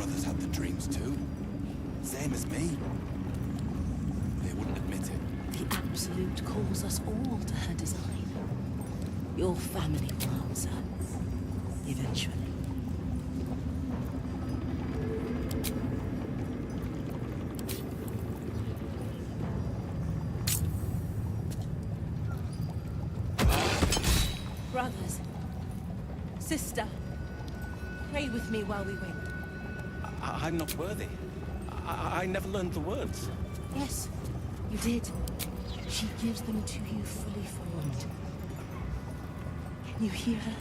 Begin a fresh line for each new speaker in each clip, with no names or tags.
brothers had the dreams too. Same as me. They wouldn't admit it.
The Absolute calls us all to her design. Your family will answer. Eventually. Brothers. Sister. Pray with me while we wait.
I'm not worthy. I never learned the words.
Yes, you did. She gives them to you fully formed. Can you hear her?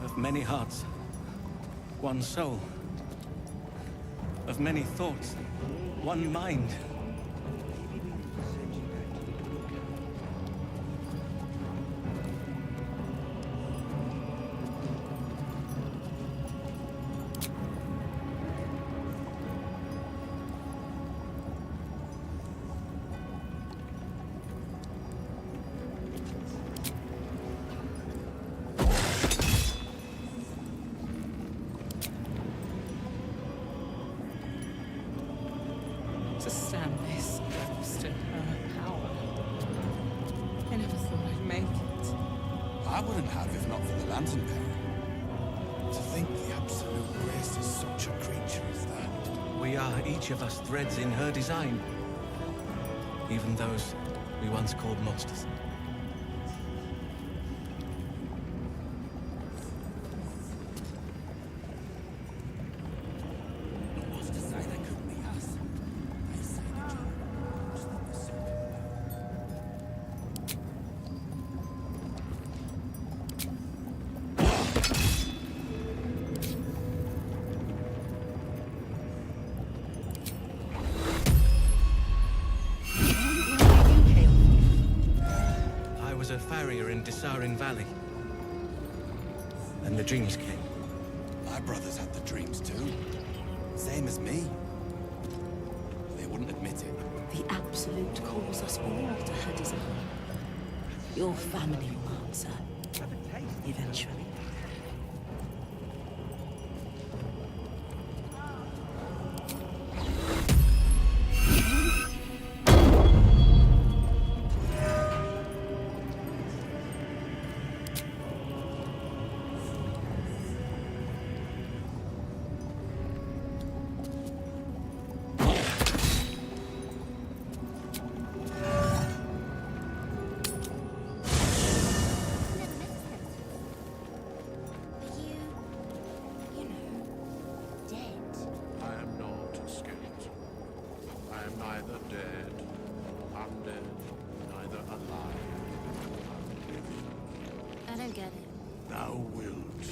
Of many hearts, one soul. Of many thoughts, one mind.
To stand this close to her power. I never thought I'd make it.
I wouldn't have if not for the Lantern Bearer. To think the Absolute Grace is such a creature as that.
We are each of us threads in her design. Even those we once called monsters.
What's to say they couldn't be us? They say the truth.
I was a farrier in Desarin Valley. And the dreams came.
My brothers had the dreams too. Same as me. They wouldn't admit it.
The Absolute calls us all to her design. Your family will answer. Eventually.
Neither dead, undead, neither alive, unliving.
I don't get it.
Thou wilt.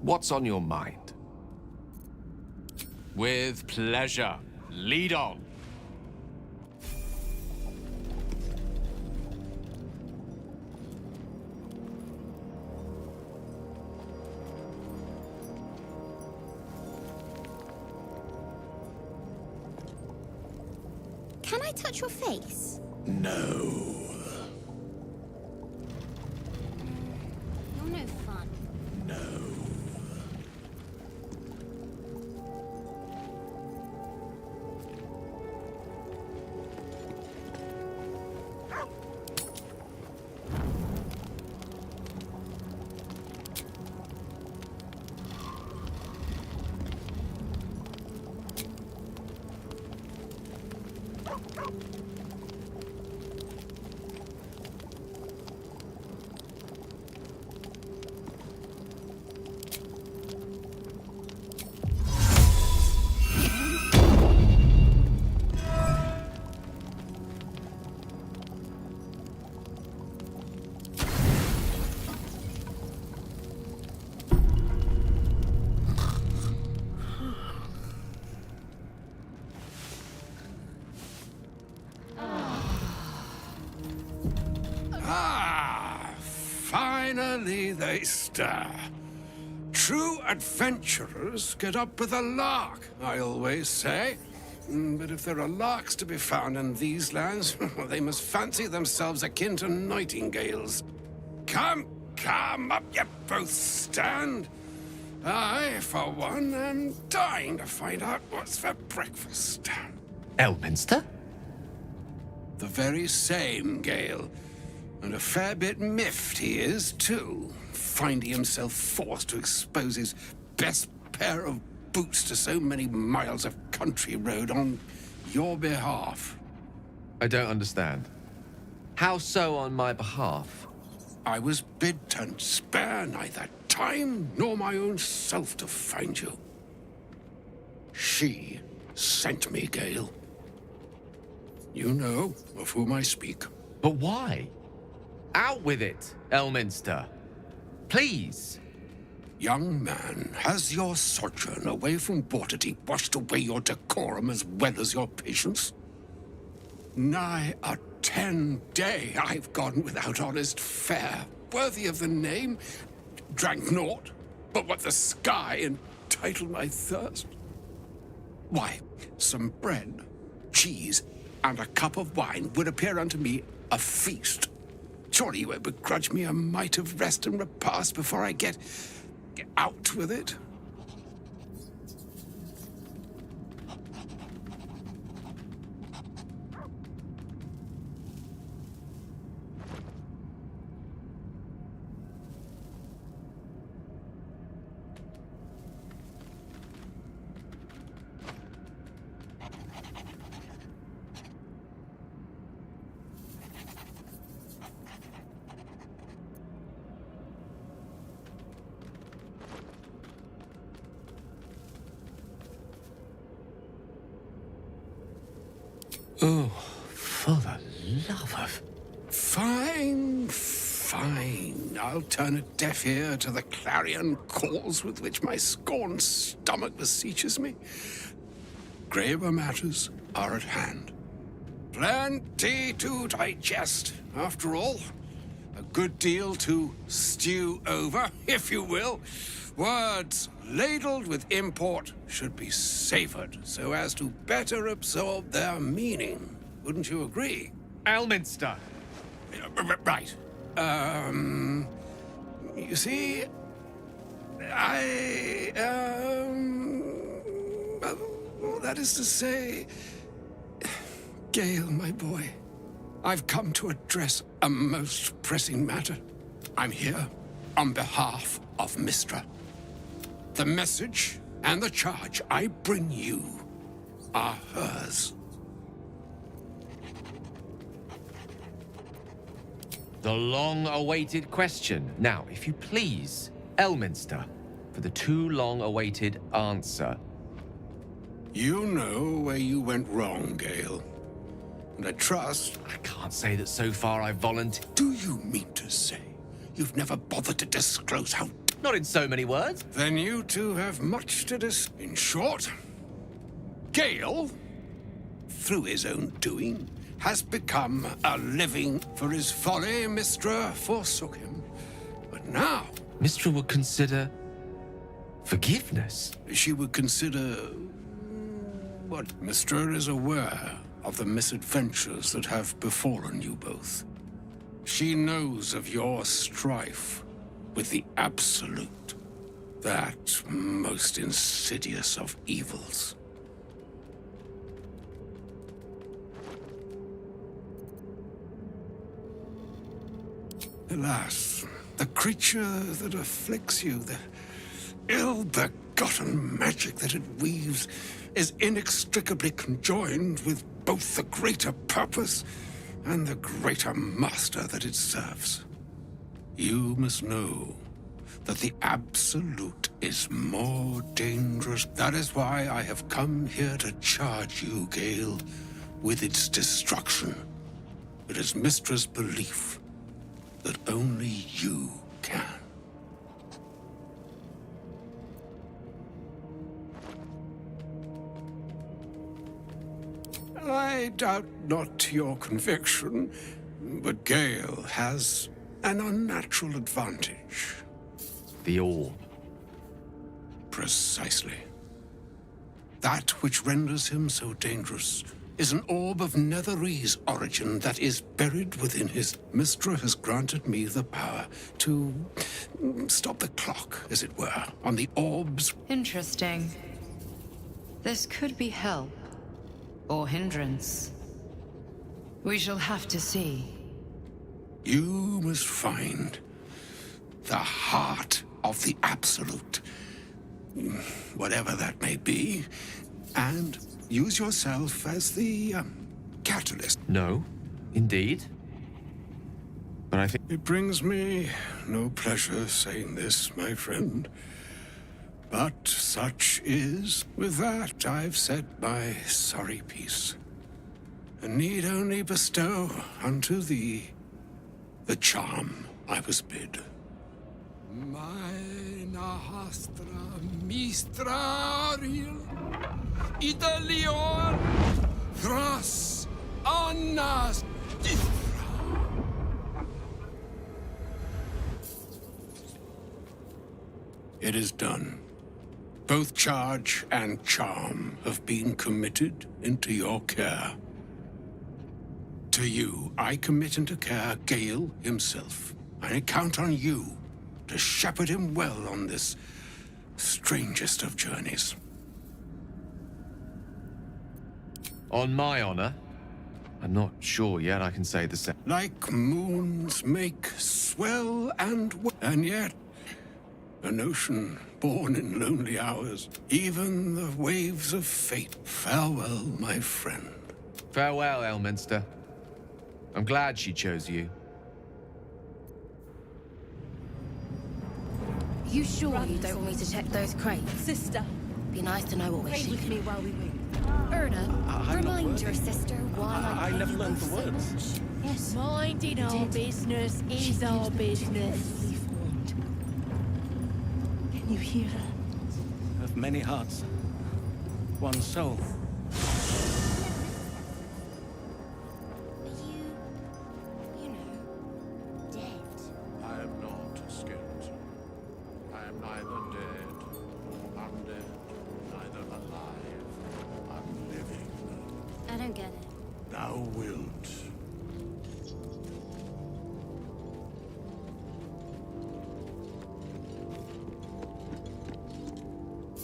What's on your mind?
With pleasure. Lead on.
Can I touch your face?
No.
You're no fun.
No. Finally they stir. True adventurers get up with a lark, I always say. But if there are larks to be found in these lands, they must fancy themselves akin to nightingales. Come, up you both stand. I, for one, am dying to find out what's for breakfast.
Elminster?
The very same, Gale. And a fair bit miffed he is, too, finding himself forced to expose his best pair of boots to so many miles of country road on your behalf.
I don't understand. How so on my behalf?
I was bid to spare neither time nor my own self to find you. She sent me, Gale. You know of whom I speak.
But why? Out with it, Elminster. Please.
Young man, has your sojourn away from Waterdeep washed away your decorum as well as your patience? Nigh a 10-day I've gone without honest fare, worthy of the name. Drank naught but what the sky entitled my thirst. Why, some bread, cheese, and a cup of wine would appear unto me a feast. Surely you won't begrudge me a mite of rest and repast before I get out with it?
Oh, for the love of...
Fine. I'll turn a deaf ear to the clarion calls with which my scorned stomach beseeches me. Graver matters are at hand. Plenty to digest, after all. A good deal to stew over, if you will. Words ladled with import should be savored so as to better absorb their meaning. Wouldn't you agree?
Elminster!
Right. You see, well, that is to say, Gale, my boy, I've come to address a most pressing matter. I'm here on behalf of Mystra. The message and the charge I bring you are hers.
The long-awaited question. Now, if you please, Elminster, for the too long-awaited answer.
You know where you went wrong, Gale. And I trust...
I can't say that so far I've volunteered.
Do you mean to say you've never bothered to disclose how...
Not in so many words.
Then you two have much to In short, Gale, through his own doing, has become a living for his folly. Mystra forsook him. But now...
Mystra would consider... forgiveness.
She would consider... what? Mystra is aware of the misadventures that have befallen you both. She knows of your strife with the Absolute, that most insidious of evils. Alas, the creature that afflicts you, the ill-begotten magic that it weaves, is inextricably conjoined with both the greater purpose and the greater master that it serves. You must know that the Absolute is more dangerous. That is why I have come here to charge you, Gale, with its destruction. It is Mystra's belief that only you can. I doubt not your conviction, but Gale has an unnatural advantage.
The orb.
Precisely. That which renders him so dangerous is an orb of Netherese origin that is buried within his. Mystra has granted me the power to stop the clock, as it were, on the orbs.
Interesting. This could be help, or hindrance. We shall have to see.
You must find the heart of the Absolute, whatever that may be, and use yourself as the catalyst.
No, indeed. But I think...
It brings me no pleasure saying this, my friend. But such is. With that, I've said my sorry piece, and need only bestow unto thee the charm I was bid. Mina hastra mistraril Italion thras annas dithra. It is done. Both charge and charm have been committed into your care. To you, I commit into care Gale himself. I count on you to shepherd him well on this strangest of journeys.
On my honor, I'm not sure yet I can say the same.
Like moons make swell and yet an ocean born in lonely hours, even the waves of fate. Farewell, my friend.
Farewell, Elminster. I'm glad she chose you.
You sure you don't want me to check those crates?
Sister,
Be nice to know what we're
pray with
shooting.
me while we wait.
Erna, remind your sister why
I
I
never
pay you
learned
both
the
so
words.
much.
Yes.
Minding our
Did.
business
She
is our
gives them to you
business.
fully formed. Can you hear her?
Of many hearts, one soul.
Are you know, dead?
I am not a skeleton. I am neither dead nor undead, neither alive nor unliving.
I don't get it.
Thou wilt.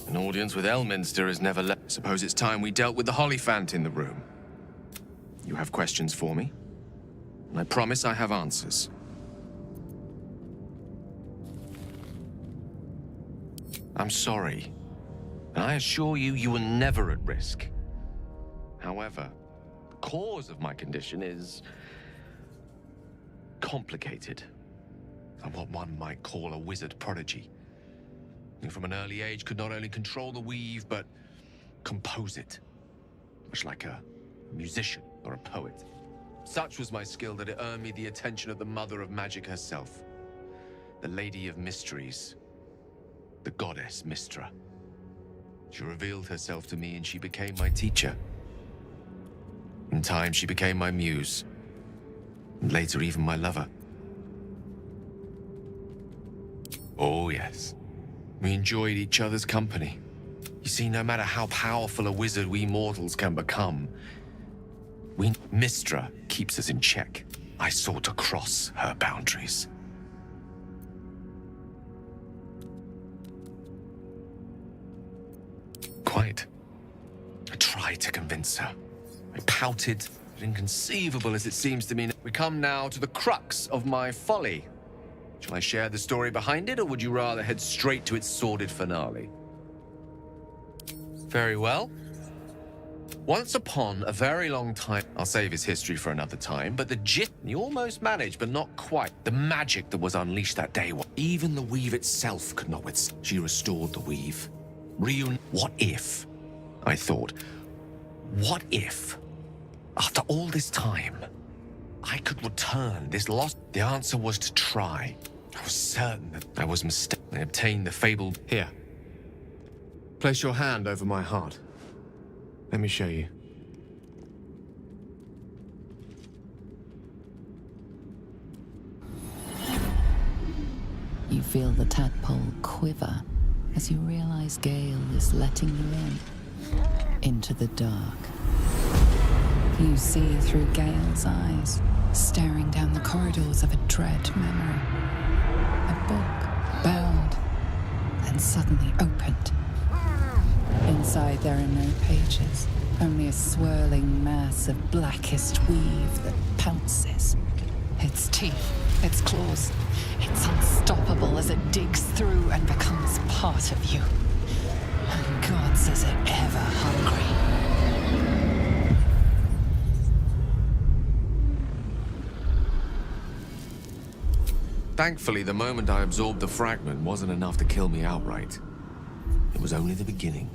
An audience with Elminster is never left. Suppose it's time we dealt with the Hollyphant in the room. You have questions for me? And I promise I have answers. I'm sorry. And I assure you, you were never at risk. However, the cause of my condition is complicated. I'm what one might call a wizard prodigy. Who from an early age could not only control the weave, but compose it. Much like a musician or a poet. Such was my skill that it earned me the attention of the mother of magic herself. The Lady of Mysteries. The goddess Mystra. She revealed herself to me and she became my teacher. In time, she became my muse. And later, even my lover. Oh, yes. We enjoyed each other's company. You see, no matter how powerful a wizard we mortals can become, Mystra keeps us in check. I sought to cross her boundaries. Quite. I tried to convince her. I pouted, but inconceivable as it seems to me. We come now to the crux of my folly. Shall I share the story behind it, or would you rather head straight to its sordid finale? Very well. Once upon a very long time, I'll save his history for another time, but he almost managed, but not quite. The magic that was unleashed that day, even the weave itself could not withstand. She restored the weave. What if, I thought, what if, after all this time, I could return this lost... The answer was to try. I was certain that I was mistaken. I obtained the fabled... Here. Place your hand over my heart. Let me show you.
You feel the tadpole quiver as you realize Gale is letting you in.
into the dark. You see through Gale's eyes, staring down the corridors of a dread memory. A book, bound, and suddenly opened. Inside there are no pages, only a swirling mass of blackest weave that pounces. Its teeth, its claws, it's unstoppable as it digs through and becomes part of you. And God says it ever hungry.
Thankfully, the moment I absorbed the fragment wasn't enough to kill me outright. It was only the beginning.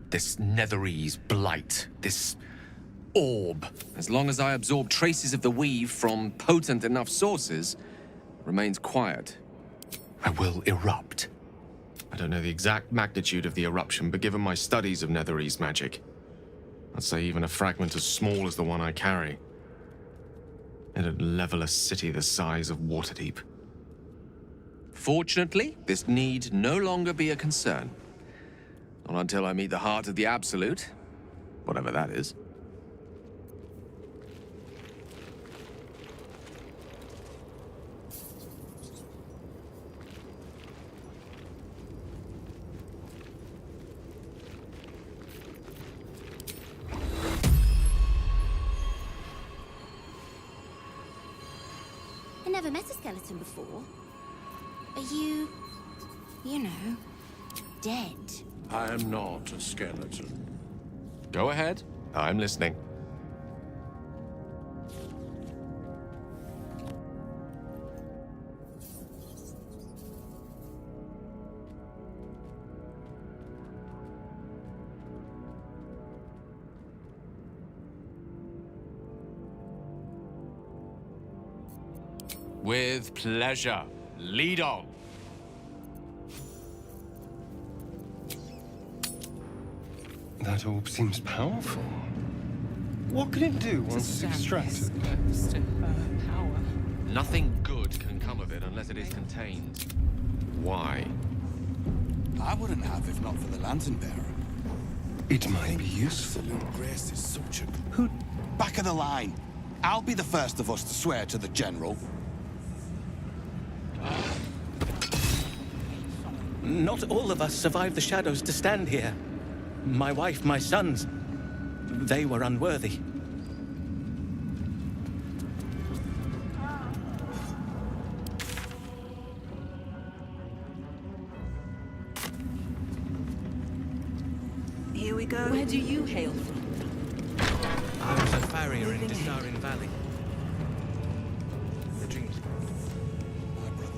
This Netherese blight, this orb, as long as I absorb traces of the weave from potent enough sources, remains quiet. I will erupt. I don't know the exact magnitude of the eruption, but given my studies of Netherese magic, I'd say even a fragment as small as the one I carry, it'd level a city the size of Waterdeep. Fortunately, this need no longer be a concern. Not until I meet the heart of the Absolute, whatever that is.
I never met a skeleton before. Are you know, dead?
I am not a skeleton.
Go ahead. I'm listening.
With pleasure. Lead on.
That orb seems powerful. What can it do once it's extracted?
Nothing good can come of it unless it is contained. Why?
I wouldn't have if not for the lantern bearer.
It might be useful.
Absolute grace is such a...
Who?
Back of the line. I'll be the first of us to swear to the General.
Not all of us survived the shadows to stand here. My wife, my sons, they were unworthy.
Here we go. Where do you hail from?
I was a farrier in Desarin Valley. The dreams.
My brother.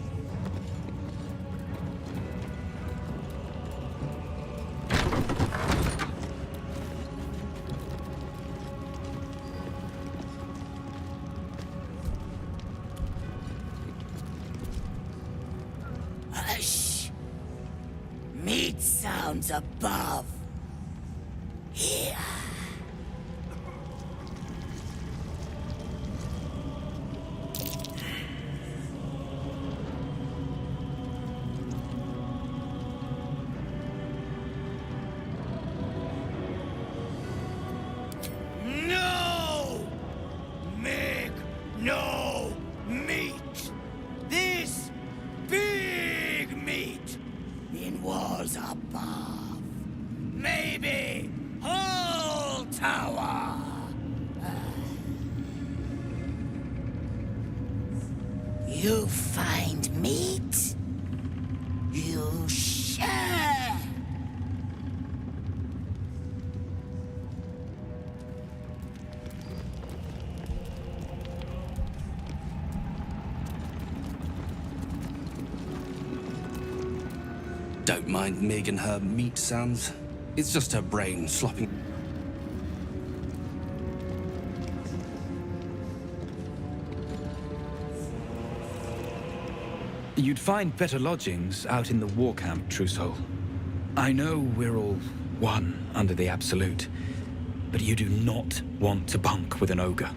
Hush! Meat sounds above. Here. No! Make no meat! This big meat in walls above. Maybe whole tower. You find meat? You share.
Don't mind Mig and her meat sounds. It's just her brain slopping.
You'd find better lodgings out in the war camp, true soul. I know we're all one under the Absolute, but you do not want to bunk with an ogre.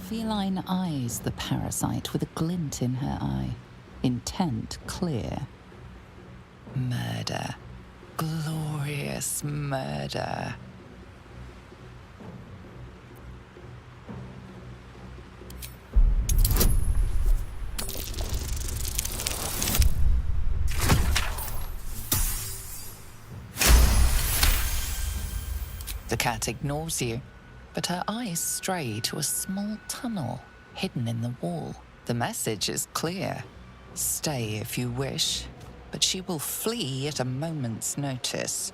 Feline eyes the parasite with a glint in her eye, intent clear. Murder. Glorious murder. The cat ignores you, but her eyes stray to a small tunnel hidden in the wall. The message is clear. Stay if you wish, but she will flee at a moment's notice.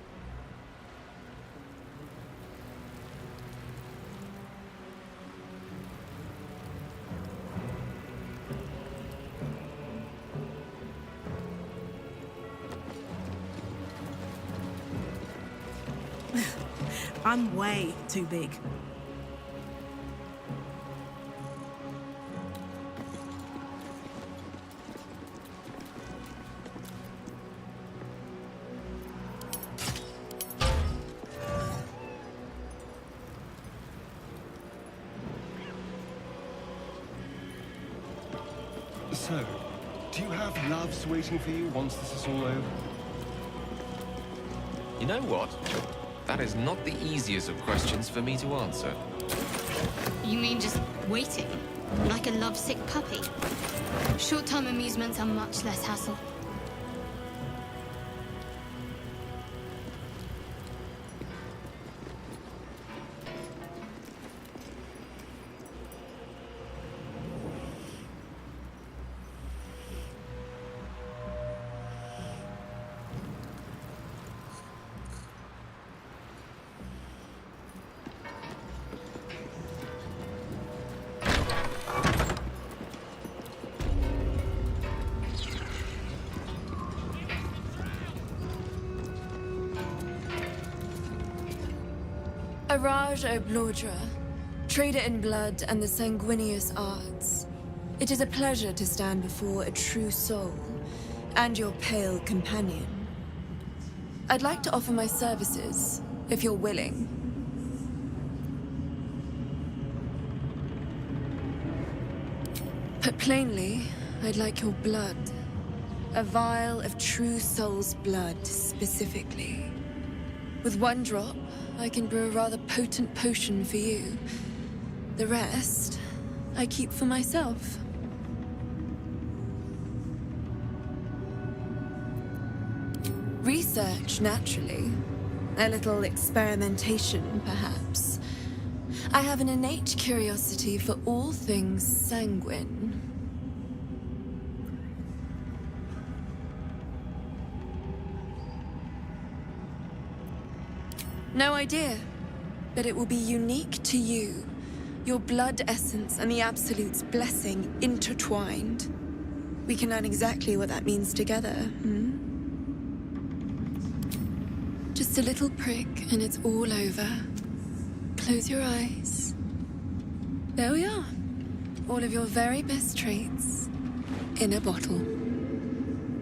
I'm way too big.
So, do you have loves waiting for you once this is all over?
You know what? That is not the easiest of questions for me to answer.
You mean just waiting? Like a lovesick puppy? Short-term amusements are much less hassle.
Araj Oblordra, trader in blood and the sanguineous arts. It is a pleasure to stand before a true soul, and your pale companion. I'd like to offer my services, if you're willing. Put plainly, I'd like your blood. A vial of true soul's blood, specifically. With one drop, I can brew a rather potent potion for you. The rest, I keep for myself. Research, naturally. A little experimentation, perhaps. I have an innate curiosity for all things sanguine. No idea, but it will be unique to you. Your blood essence and the Absolute's blessing intertwined. We can learn exactly what that means together, hmm? Just a little prick and it's all over. Close your eyes. There we are. All of your very best traits in a bottle.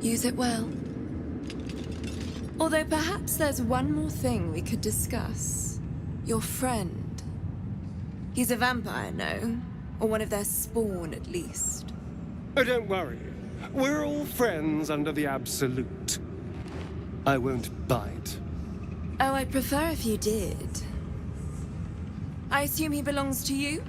Use it well. Although perhaps there's one more thing we could discuss. Your friend. He's a vampire, no? Or one of their spawn, at least.
Oh, don't worry. We're all friends under the Absolute. I won't bite.
Oh, I'd prefer if you did. I assume he belongs to you?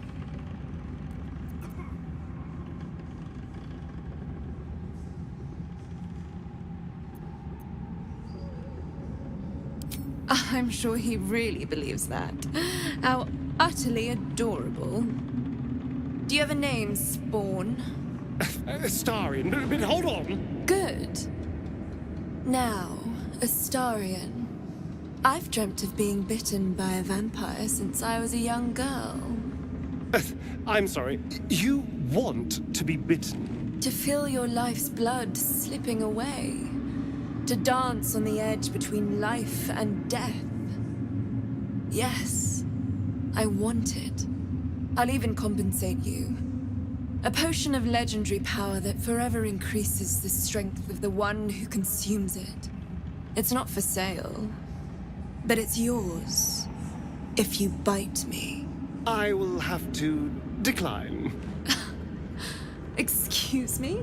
I'm sure he really believes that. How utterly adorable. Do you have a name, Spawn?
Astarion, but hold on.
Good. Now, Astarion. I've dreamt of being bitten by a vampire since I was a young girl.
I'm sorry. You want to be bitten?
To feel your life's blood slipping away. To dance on the edge between life and death. Yes, I want it. I'll even compensate you. A potion of legendary power that forever increases the strength of the one who consumes it. It's not for sale, but it's yours if you bite me.
I will have to Decline.
Excuse me?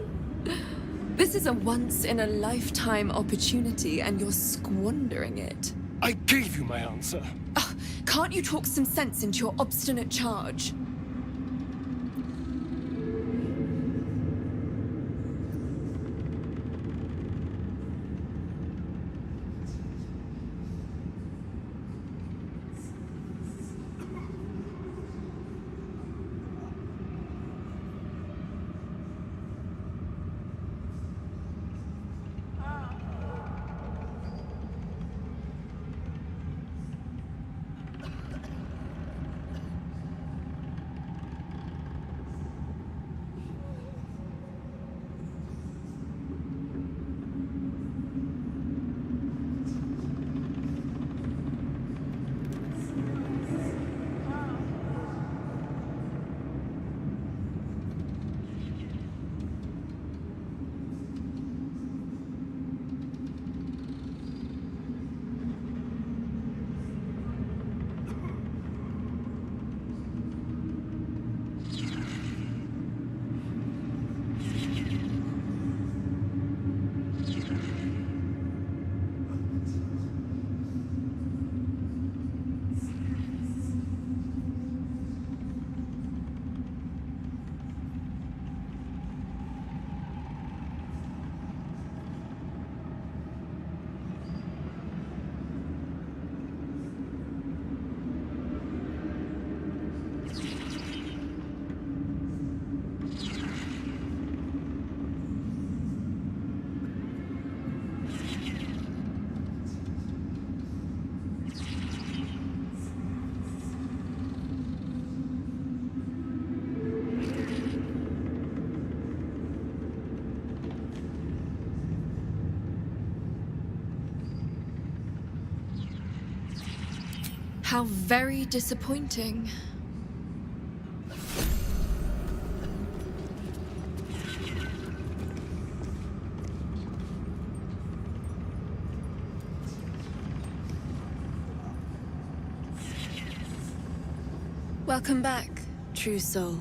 This is a once-in-a-lifetime opportunity, and you're squandering it.
I gave you my answer.
Can't you talk some sense into your obstinate charge? How very disappointing. Welcome back, true soul.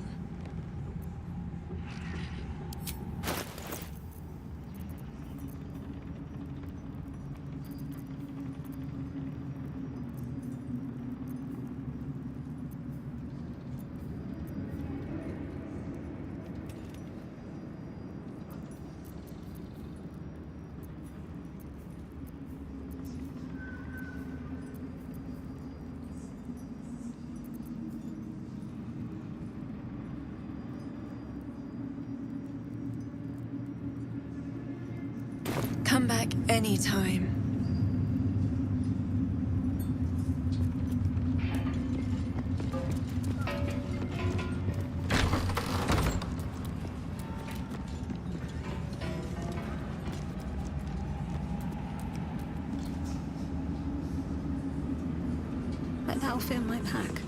Come back anytime.
Like that'll fit in my pack.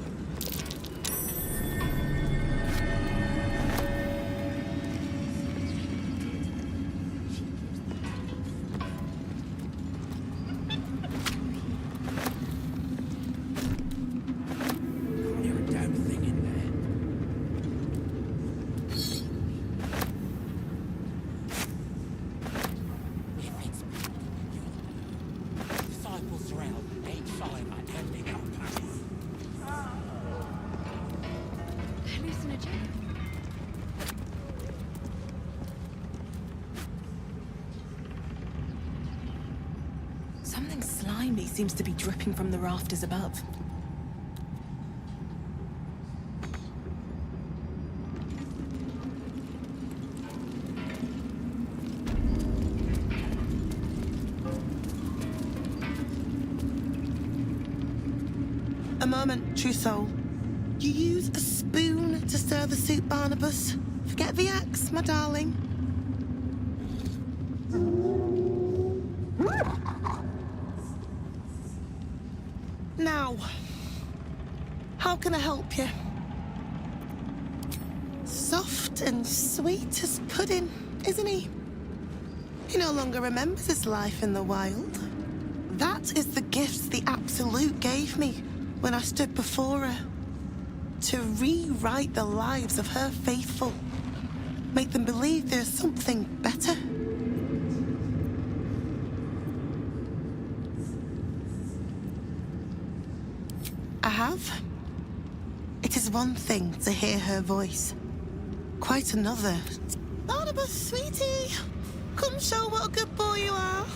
Something slimy seems to be dripping from the rafters above.
A moment, true soul. You use a spoon to stir the soup, Barnabas. Forget the axe, my darling. Now, how can I help you? Soft and sweet as pudding, isn't he? He no longer remembers his life in the wild. That is the gift the Absolute gave me when I stood before her. to rewrite the lives of her faithful. Make them believe there's something better. I have. It is one thing to hear her voice. Quite another. Barnabas, sweetie, come show what a good boy you are.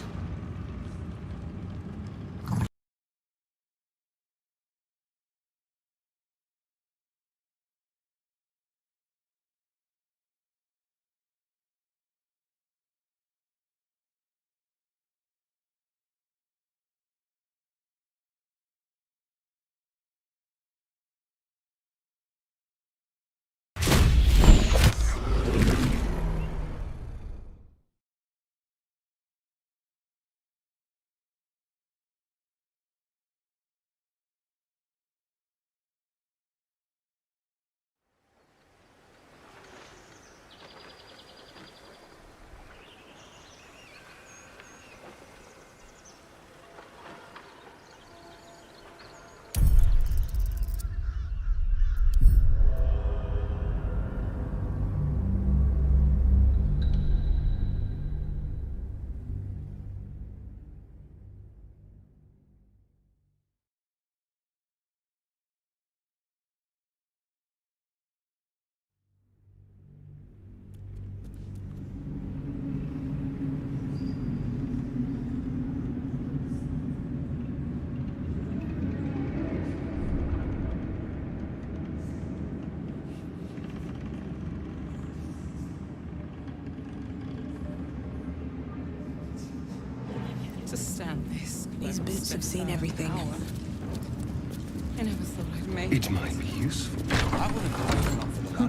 To stand this.
These boots have seen everything.
I never thought I'd make
It might be useful.
I would have gone for the
Who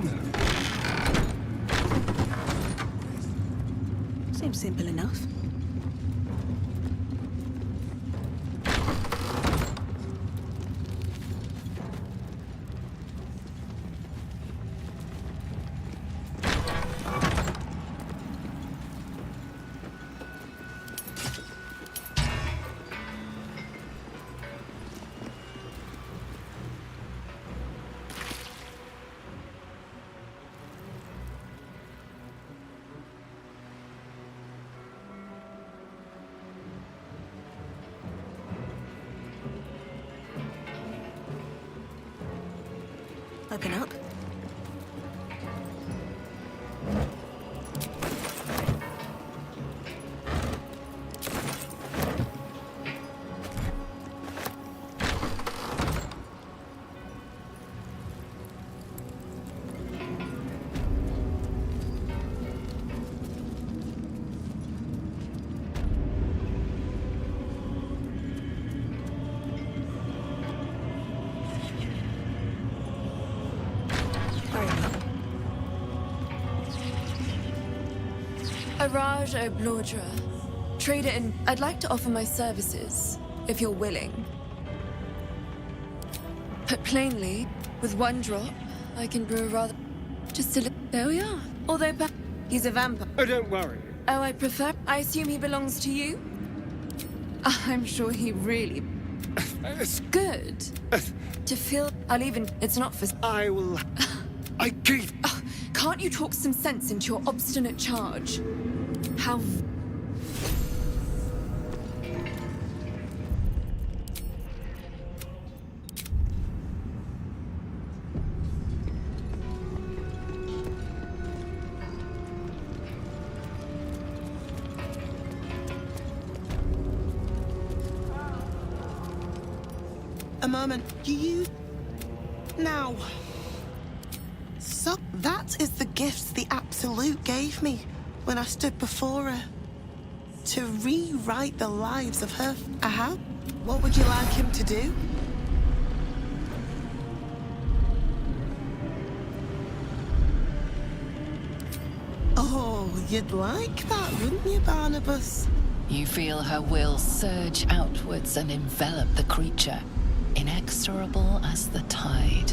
knows?
Seems simple enough. Open up.
Raj Blordra, trader in... I'd like to offer my services, if you're willing. Put plainly, with one drop, I can brew a rather... Just a little... There we are. Although he's a vampire.
Oh, don't worry.
Oh, I prefer... I assume he belongs to you? I'm sure he really... Good. To feel... I'll even... It's not for...
I will... I gave...
Can't you talk some sense into your obstinate charge? How...
A moment. You use... Now. So that is the gift the Absolute gave me when I stood before her. To rewrite the lives of her... Aha. What would you like him to do? Oh, you'd like that, wouldn't you, Barnabas?
You feel her will surge outwards and envelop the creature, inexorable as the tide.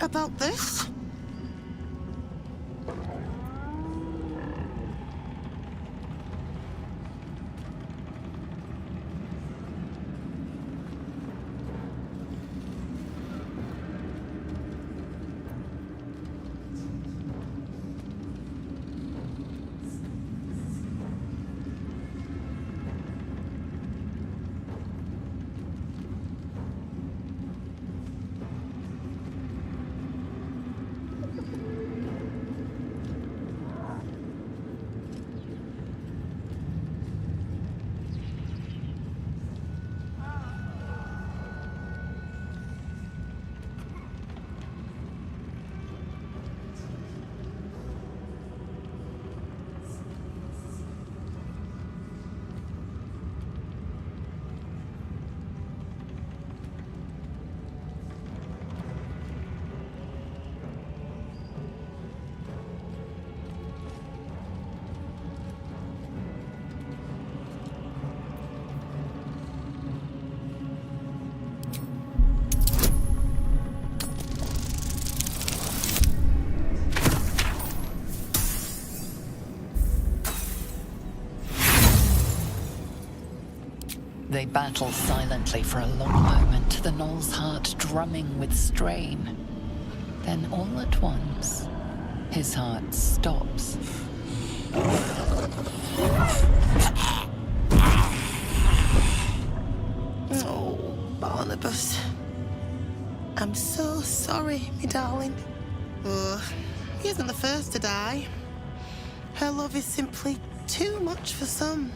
about this?
They battle silently for a long moment, the gnoll's heart drumming with strain. Then all at once, his heart stops.
Oh, Barnabas. I'm so sorry, me darling. Oh, he isn't the first to die. Her love is simply too much for some.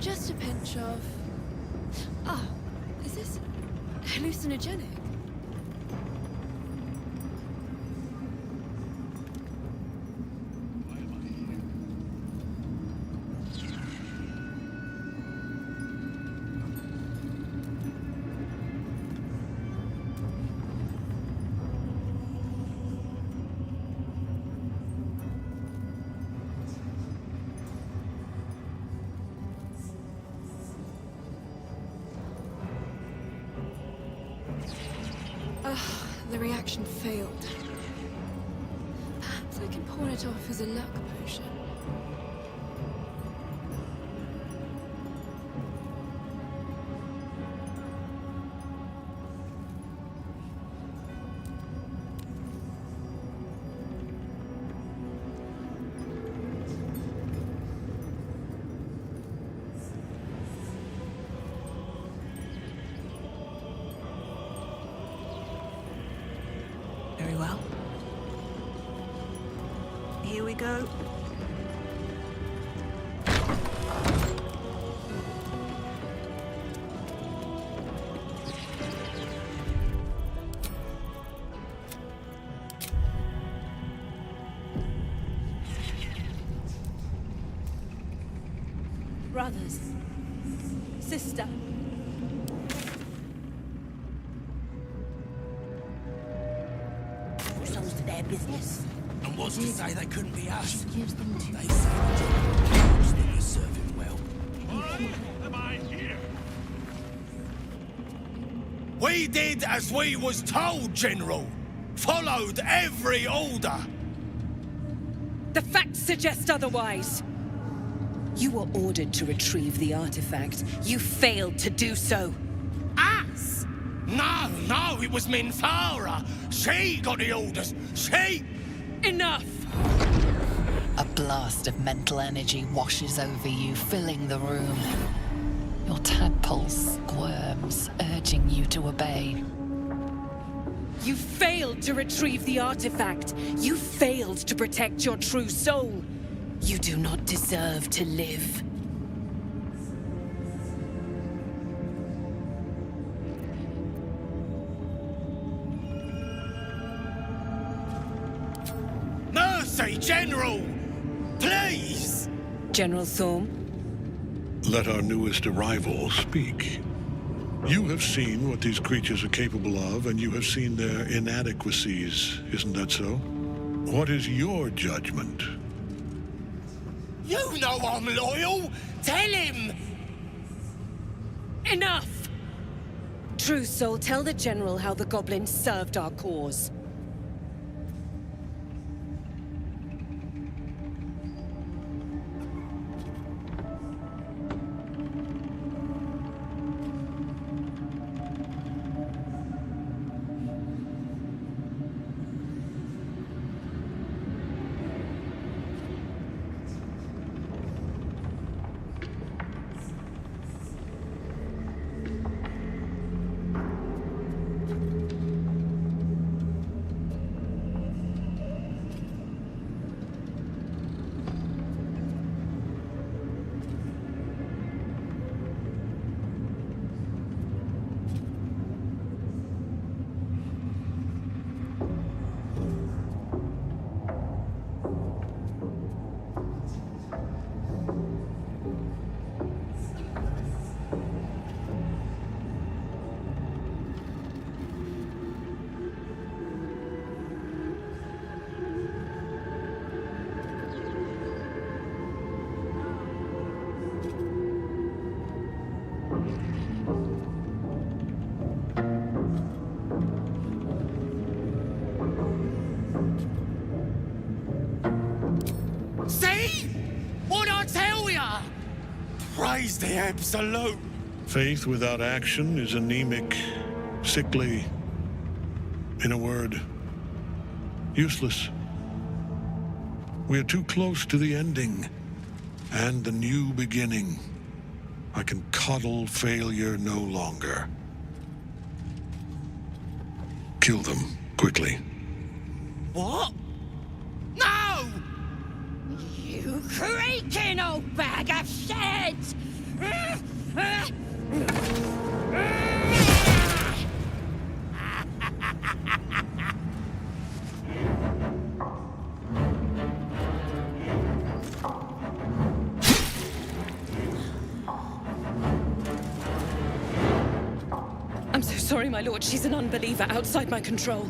Just a pinch of... Ah, is this hallucinogenic? The reaction failed. Perhaps I can pawn it off as a luck potion.
Very well. Here we go.
Brothers. Sister.
close to their business.
And what's to say they couldn't be us?
She gives them to
They say the general knows that they serve him well.
Am I here?
We did as we was told, General. Followed every order.
The facts suggest otherwise. You were ordered to retrieve the artifact. You failed to do so.
Us? No, it was Minthara. She got the orders. She...
Enough!
A blast of mental energy washes over you, filling the room. Your tadpole squirms, urging you to obey.
You failed to retrieve the artifact. You failed to protect your true soul. You do not deserve to live.
Mercy, General! Please!
General Thorm?
Let our newest arrival speak. You have seen what these creatures are capable of, and you have seen their inadequacies, isn't that so? What is your judgment?
You know I'm loyal! Tell him!
Enough! True Soul, tell the General how the goblins served our cause.
See? What'd I tell ya? Praise the Absolute.
Faith without action is anemic, sickly, in a word, useless. We are too close to the ending and the new beginning. I can coddle failure no longer. Kill them, quickly.
What? No! You creaking old bag of shit!
I'm so sorry, my lord. She's an unbeliever outside my control.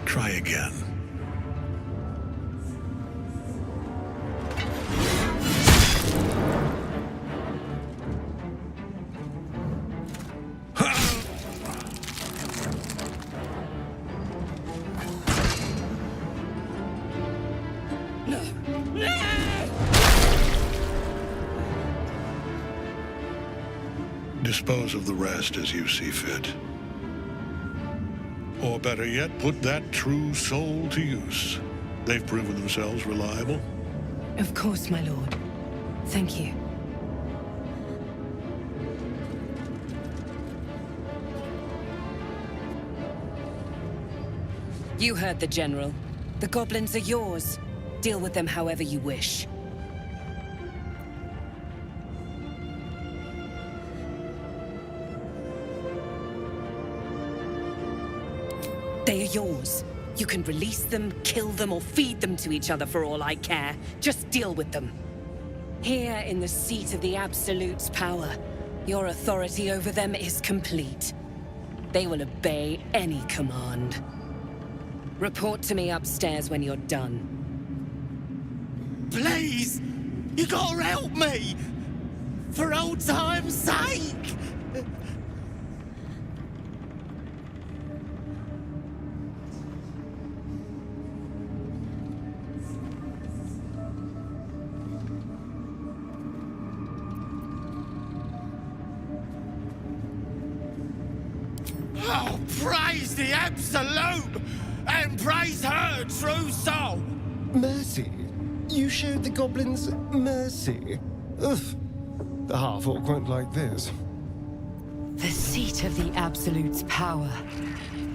Try again. Dispose of the rest as you see fit. Or better yet, put that true soul to use. They've proven themselves reliable.
Of course, my lord. Thank you. You heard the General. The goblins are yours. Deal with them however you wish. They are yours. You can release them, kill them, or feed them to each other for all I care. Just deal with them. Here in the seat of the Absolute's power, Your authority over them is complete. They will obey any command. Report to me upstairs when you're done.
Please! You gotta help me! For old time's sake! Oh, praise the Absolute! And praise her true soul!
Mercy? You showed the goblins mercy? Ugh. The half-orc won't like this.
The seat of the Absolute's power,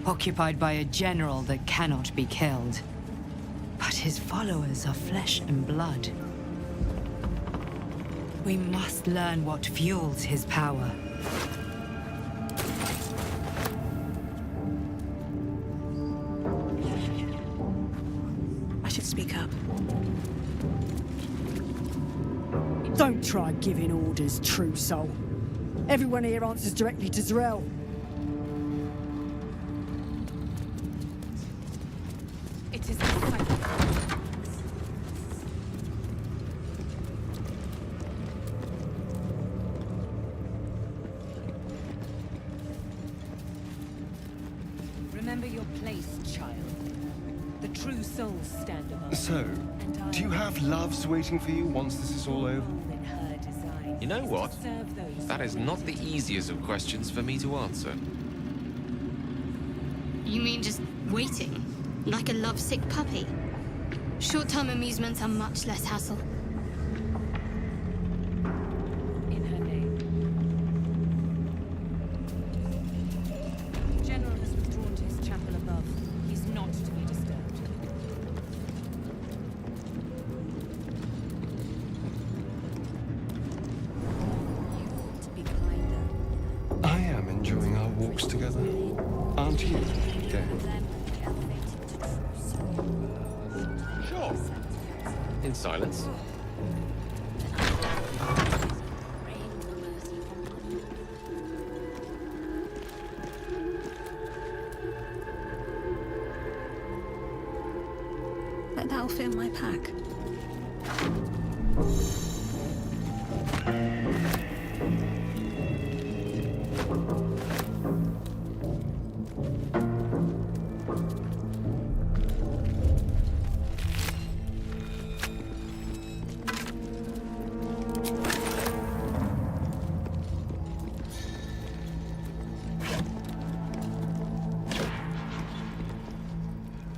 occupied by a general that cannot be killed. But his followers are flesh and blood. We must learn what fuels his power.
I should speak up.
Don't try giving orders, true soul. Everyone here answers directly to Z'rell.
It is Remember your place, child. The true souls stand above.
So, do you have loves waiting for you once this is all over?
You know what? That is not the easiest of questions for me to answer.
You mean just waiting? Like a lovesick puppy? Short-term amusements are much less hassle.
In her name. The General has withdrawn to his chapel above. He's not to be disturbed.
I am enjoying our walks together. Aren't you, Gale?
Sure. In silence.
But that'll fit in my pack.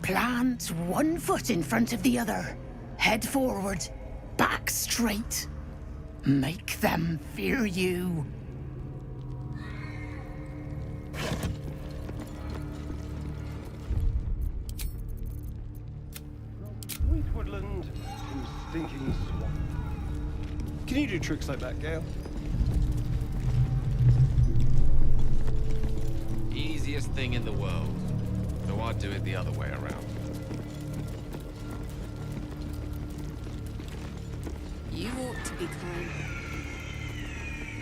Plant one foot in front of the other. Head forward. Back straight. Make them fear you.
Sweet woodland to stinking swamp. Can you do tricks like that, Gale?
Easiest thing in the world. So I'd do it the other way around.
You ought to be kind.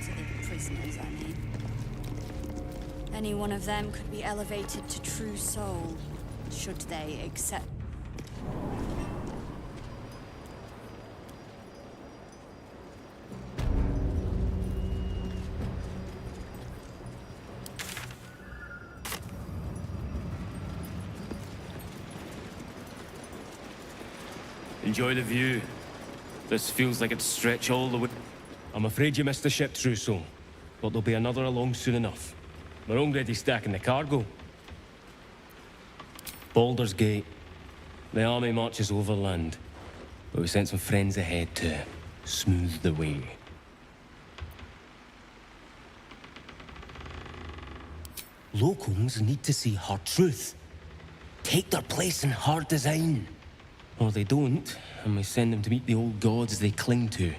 To the prisoners, I mean. Any one of them could be elevated to true soul, should they accept.
Enjoy the view. This feels like it'd stretch all the way. I'm afraid you missed the ship, true soul. But there'll be another along soon enough. We're already stacking the cargo. Baldur's Gate. The army marches overland. But we sent some friends ahead to smooth the way.
Locals need to see hard truth. Take their place in hard design.
Or they don't, and we send them to meet the old gods they cling to.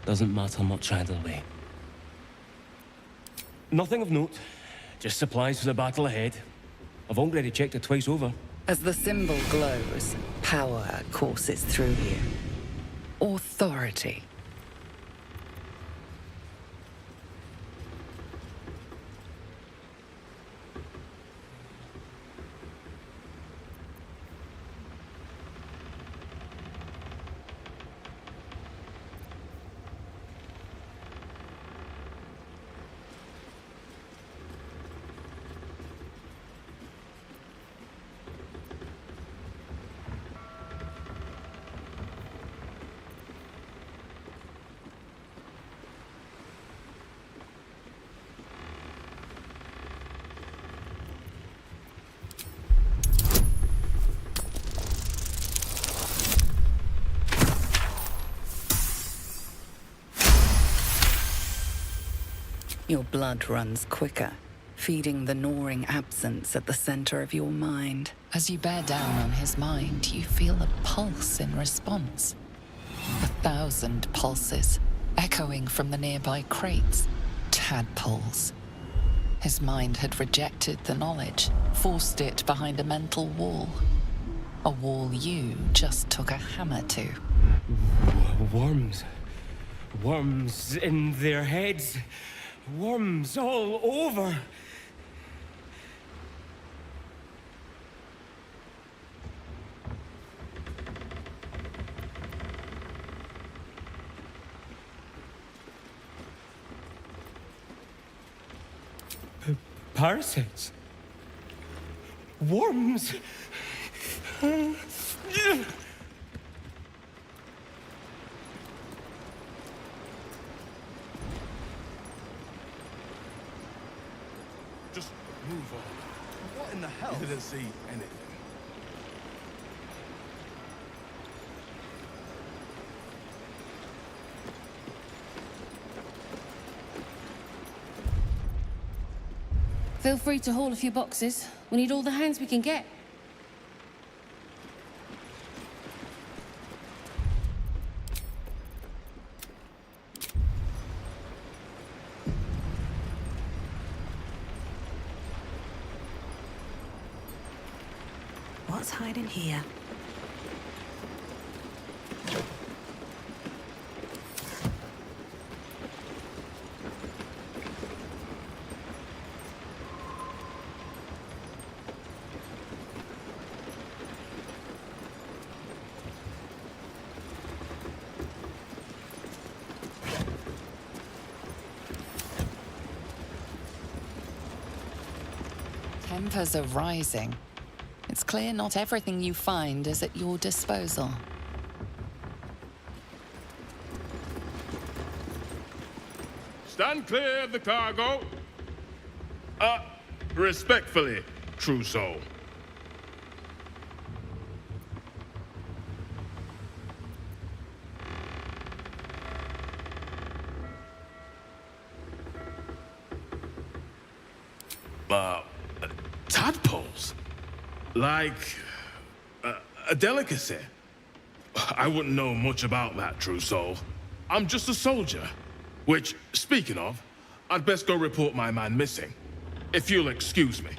Doesn't matter much either way. Nothing of note. Just supplies for the battle ahead. I've already checked it twice over.
As the symbol glows, power courses through you. Authority. Your blood runs quicker, feeding the gnawing absence at the center of your mind. As you bear down on his mind, you feel a pulse in response. 1,000 pulses, echoing from the nearby crates. Tadpoles. His mind had rejected the knowledge, forced it behind a mental wall. A wall you just took a hammer to.
Worms. Worms in their heads. Worms all over. Parasites. Worms.
Just move on. What in the hell? You didn't see anything.
Feel free to haul a few boxes. We need all the hands we can get.
What's hiding here?
Tempers are rising. It's clear not everything you find is at your disposal.
Stand clear of the cargo. Respectfully, true soul. Tadpoles? Like a delicacy? I wouldn't know much about that, true soul. I'm just a soldier. Which, speaking of, I'd best go report my man missing. If you'll excuse me.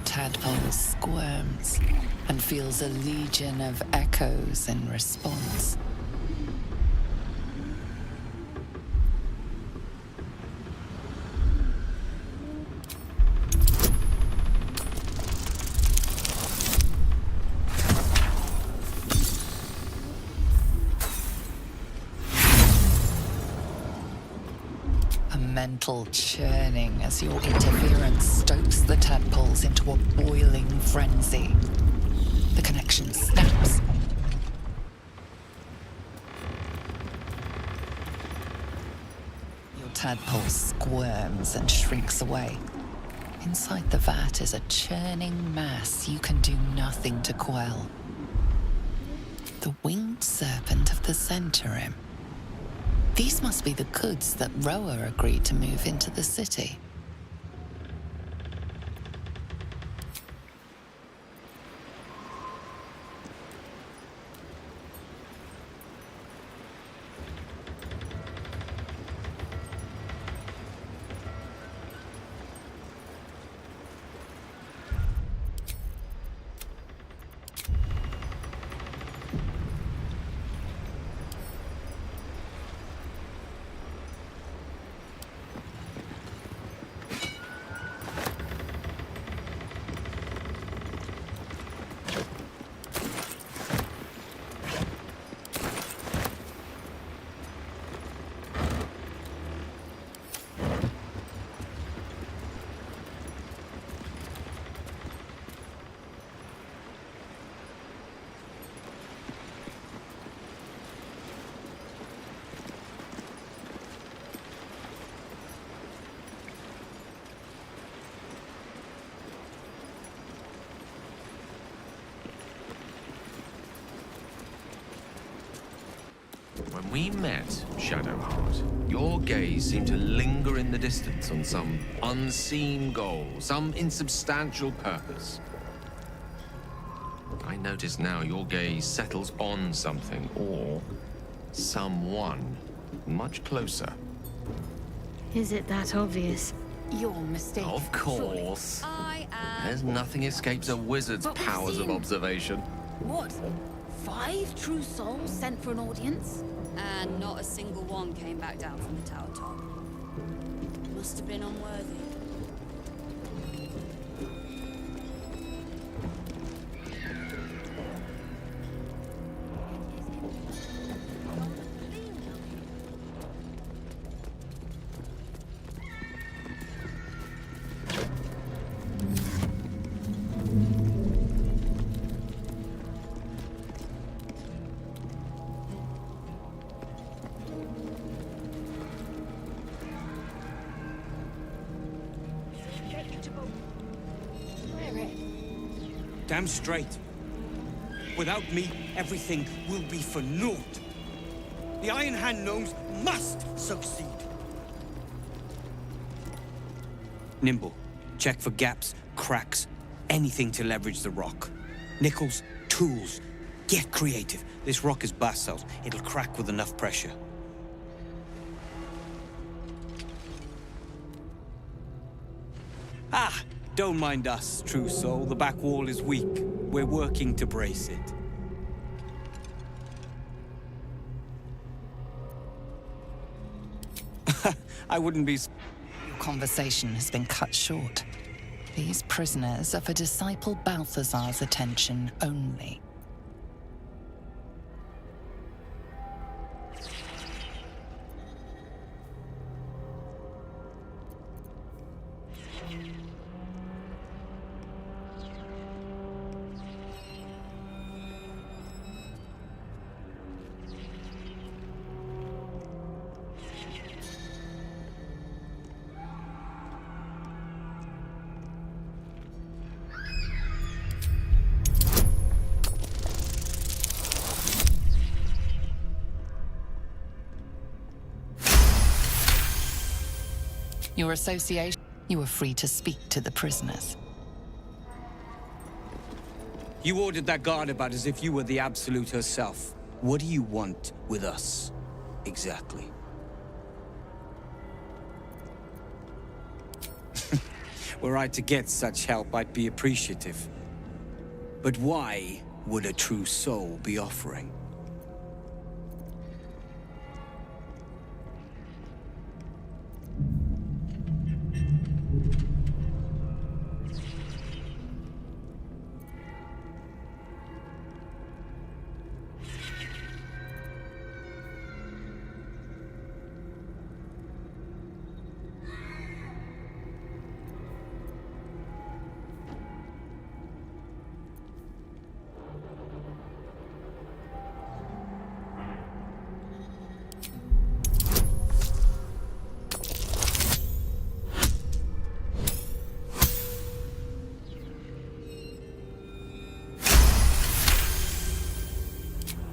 Tadpole squirms and feels a legion of echoes in response. A mental churning as your interference stokes the tadpoles into a boiling frenzy. The connection snaps. Your tadpole squirms and shrinks away. Inside the vat is a churning mass you can do nothing to quell. The winged serpent of the Centaurim. These must be the goods that Roa agreed to move into the city.
When we met, Shadowheart, your gaze seemed to linger in the distance on some unseen goal, some insubstantial purpose. I notice now your gaze settles on something, or someone, much closer.
Is it that obvious?
You're mistaken.
Of course. There's nothing escapes a wizard's powers of observation.
What? 5 true souls sent for an audience? And not a single one came back down from the tower top. Must have been unworthy.
Damn straight. Without me, everything will be for naught. The Iron Hand gnomes must succeed. Nimble, check for gaps, cracks, anything to leverage the rock. Nickels, tools. Get creative. This rock is basalt. It'll crack with enough pressure. Ah! Don't mind us, true soul. The back wall is weak. We're working to brace it. I wouldn't be...
Your conversation has been cut short. These prisoners are for disciple Balthazar's attention only. Your association, you are free to speak to the prisoners.
You ordered that guard about as if you were the Absolute herself. What do you want with us, exactly? Were I to get such help, I'd be appreciative. But why would a true soul be offering?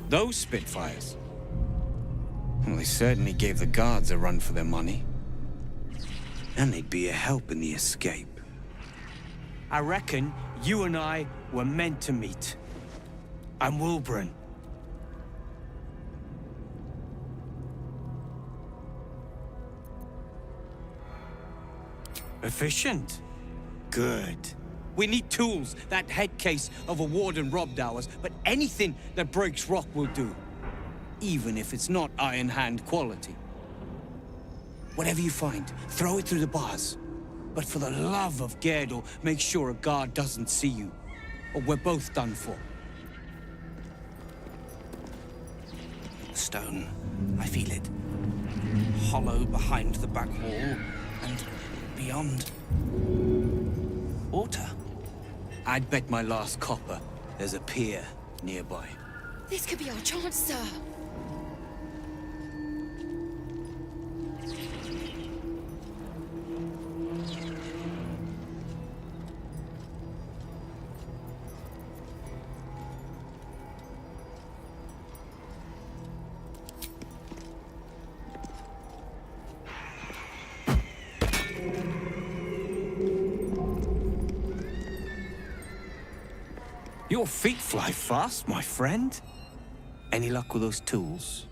Those Spitfires? Well, they certainly gave the guards a run for their money. And they'd be a help in the escape. I reckon you and I were meant to meet. I'm Wilburn. Efficient? Good. We need tools. That head case of a warden robbed ours, but anything that breaks rock will do. Even if it's not Iron Hand quality. Whatever you find, throw it through the bars. But for the love of Gerdor, make sure a guard doesn't see you, or we're both done for.
Stone. I feel it. Hollow behind the back wall, and beyond. Water.
I'd bet my last copper there's a pier nearby.
This could be our chance, sir.
Your feet fly fast, my friend. Any luck with those tools?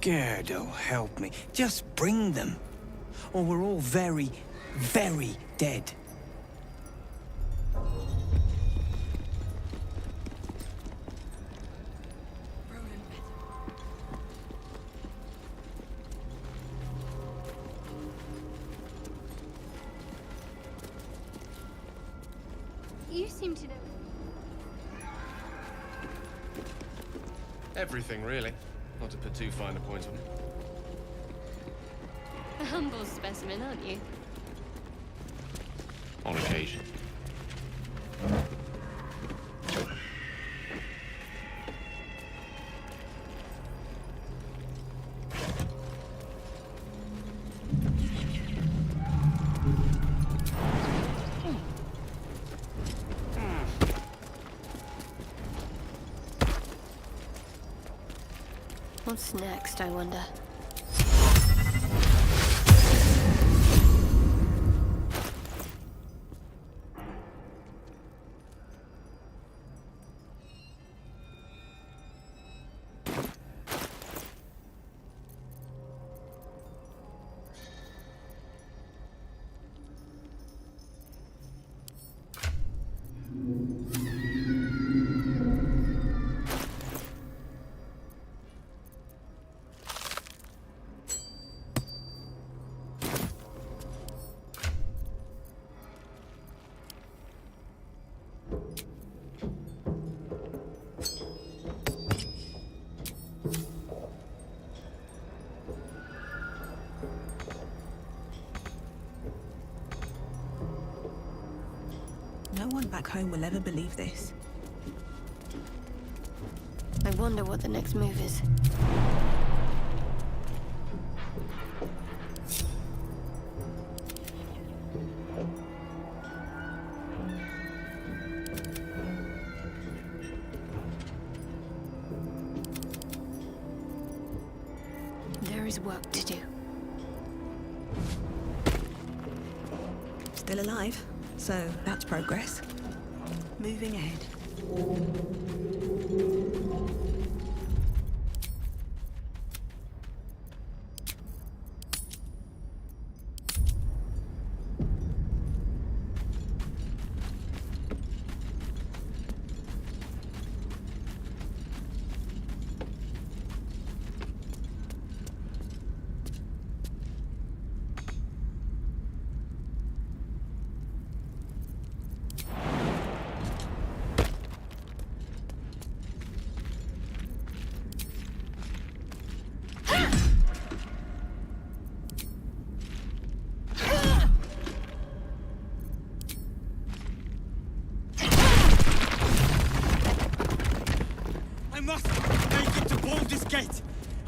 Gerdo, help me. Just bring them. Or we're all very, very dead.
You seem to know
Everything, really. Not to put too fine a point on it.
a humble specimen, aren't you?
On occasion.
What's next, I wonder?
No one back home will ever believe this.
I wonder what the next move is. There is work to do.
Still alive, so that's progress. Moving ahead.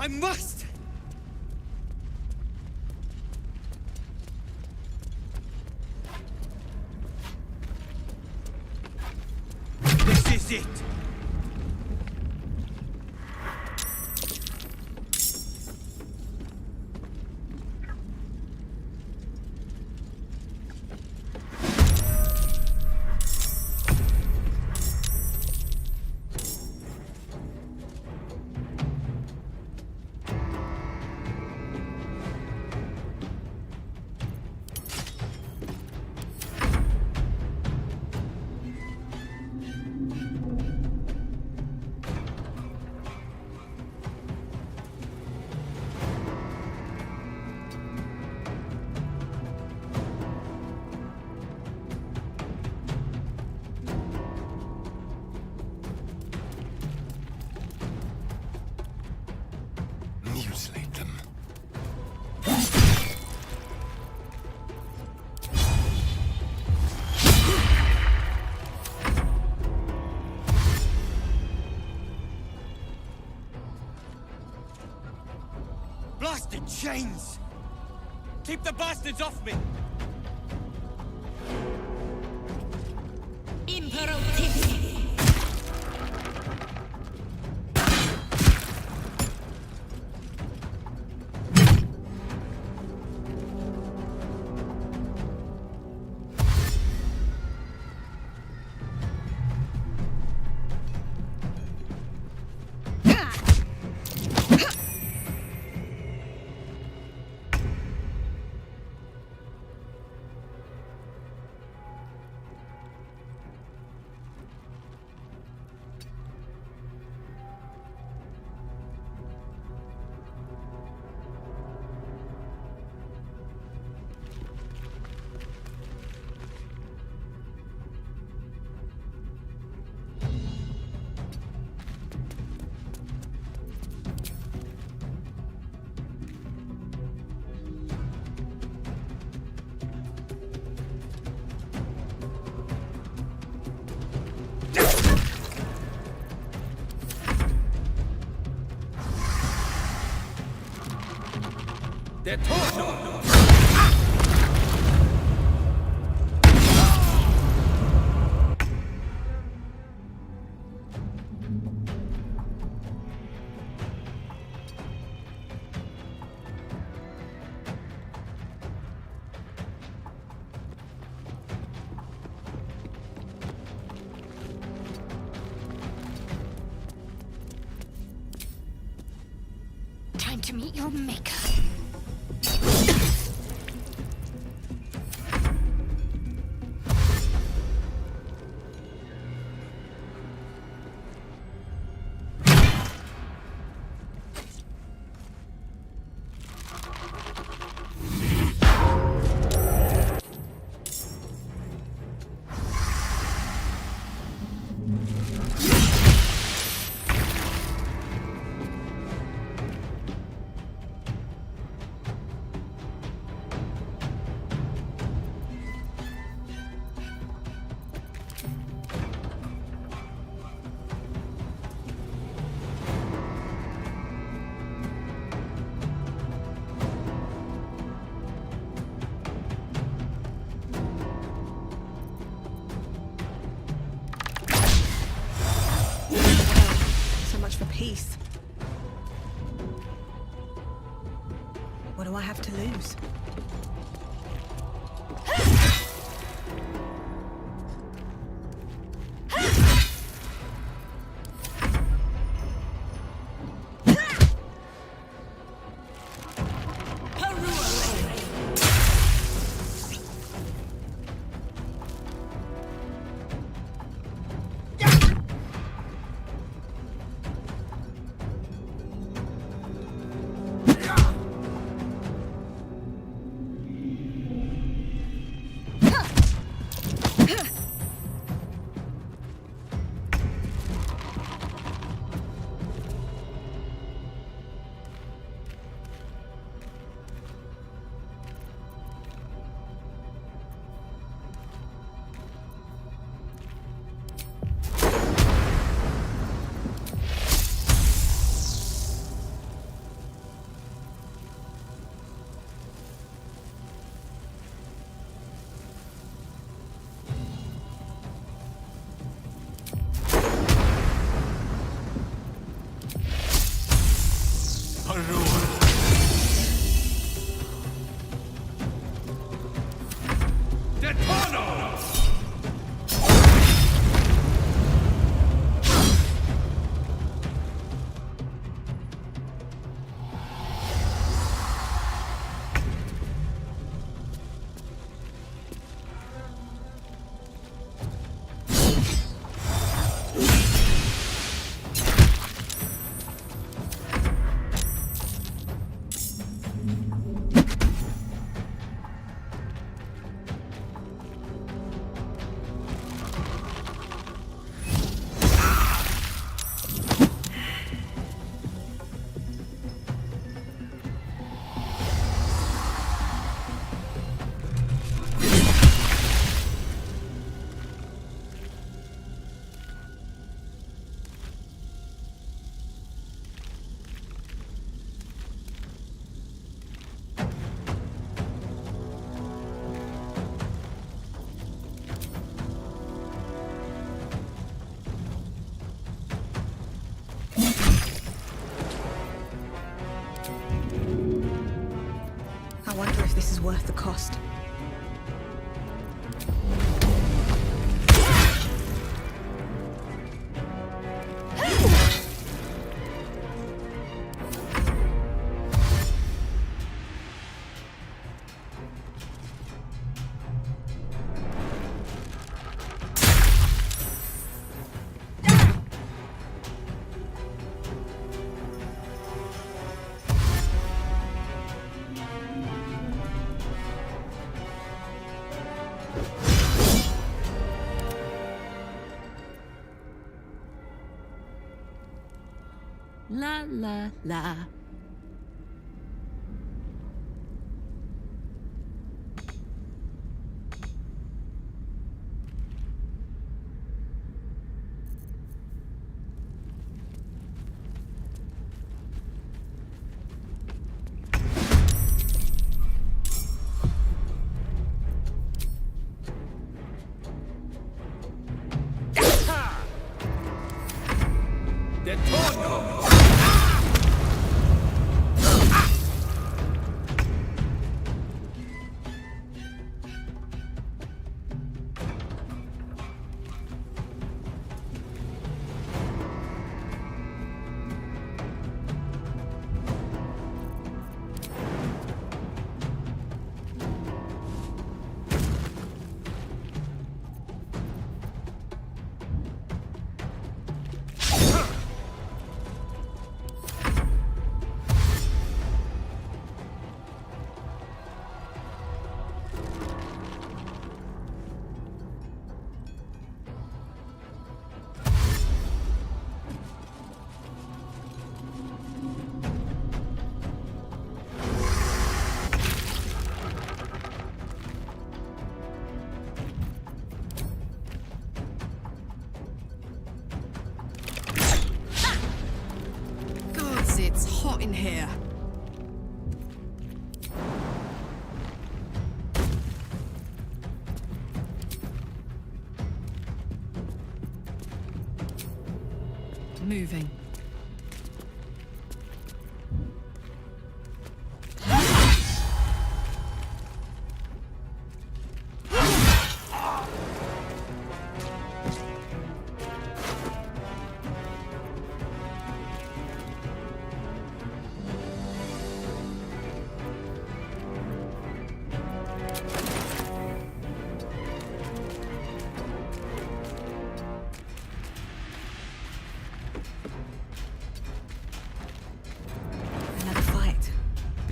I must! This is it!
Mutilate them.
Blasted chains! Keep the bastards off me! They're torn!
Time to meet your maker.
So much for peace. What do I have to lose? I wonder if this is worth the cost.
La la la.
It's hot in here. Moving.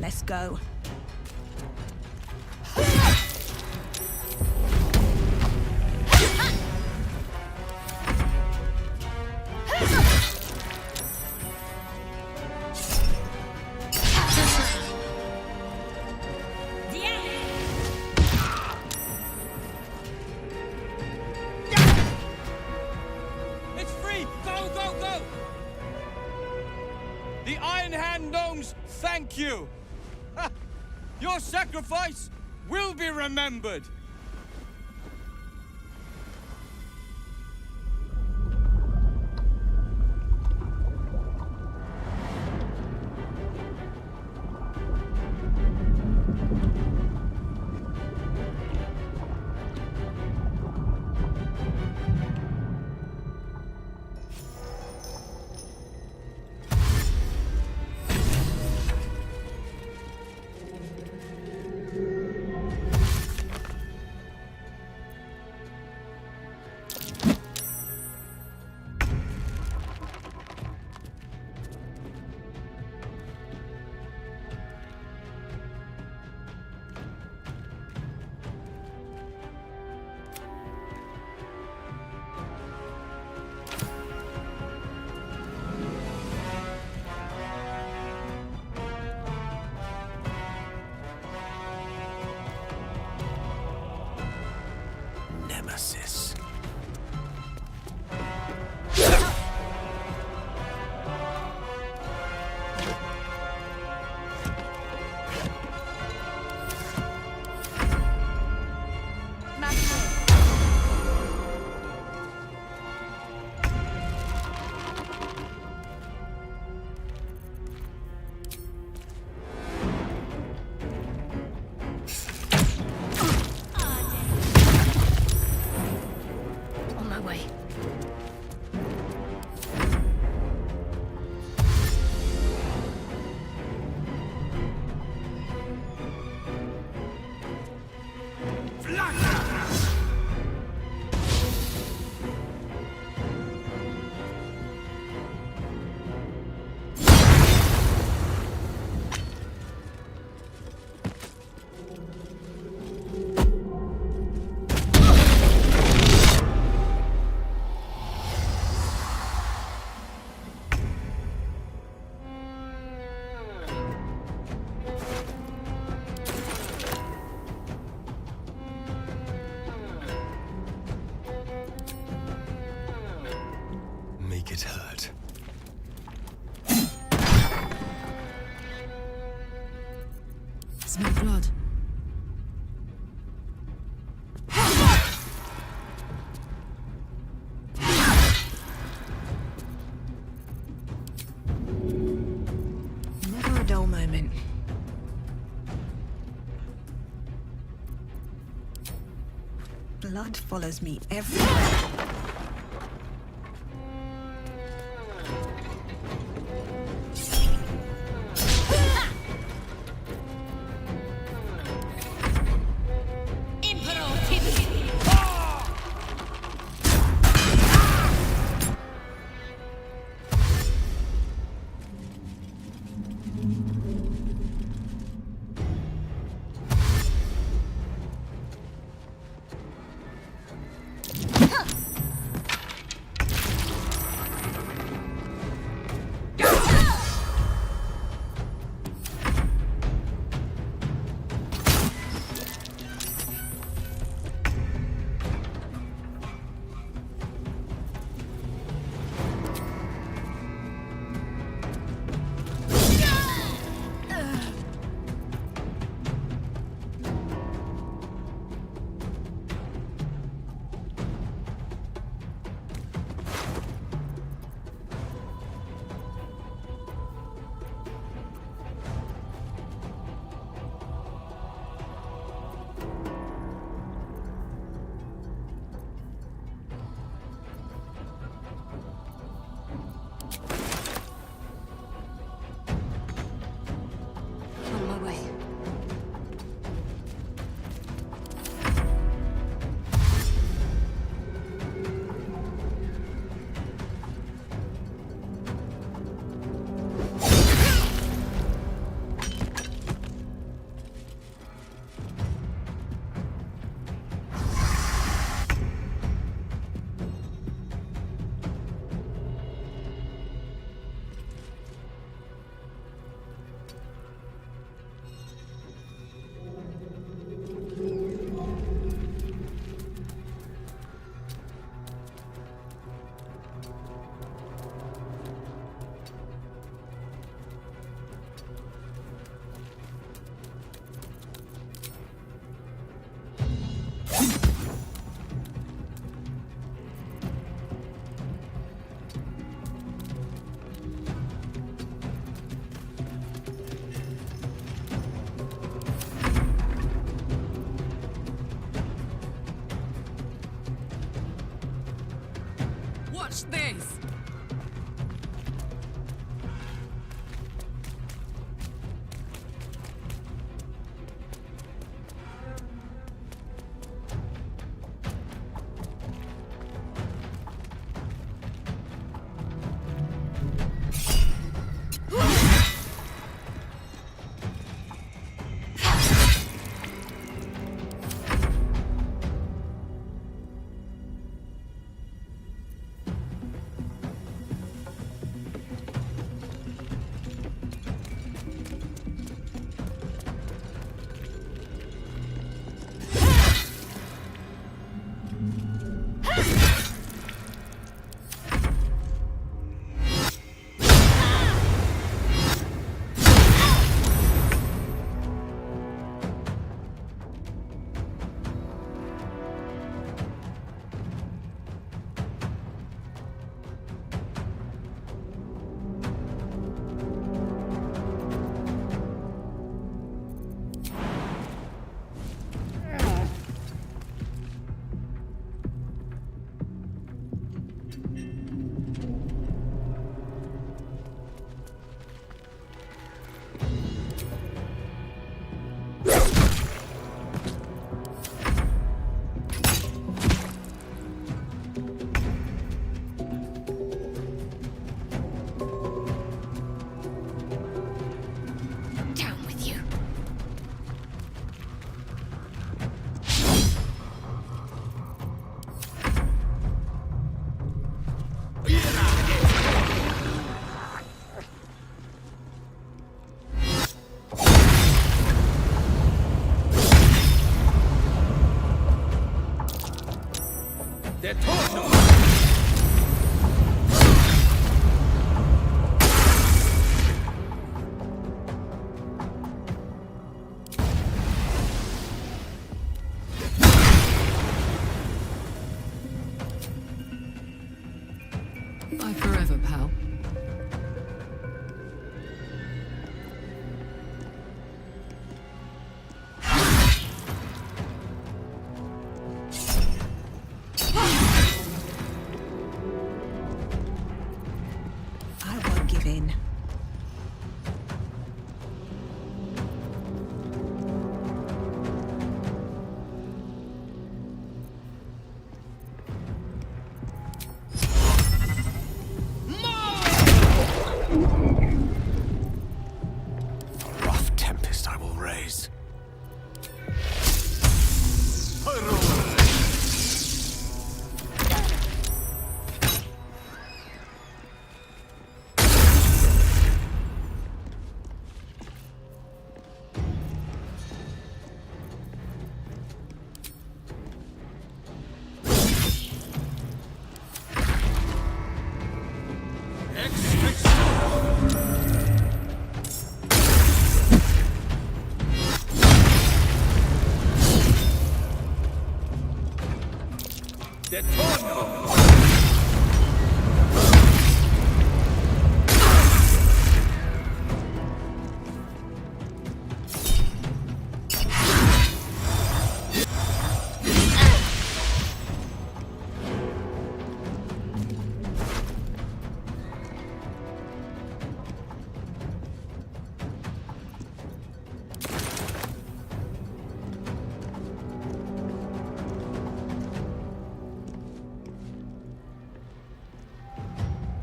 Let's go.
It's free! Go, go, go! The Iron Hand Gnomes thank you! Your sacrifice will be remembered!
nemesis.
On my way.
Make it hurt.
Smell blood.
Never a dull moment. Blood follows me everywhere.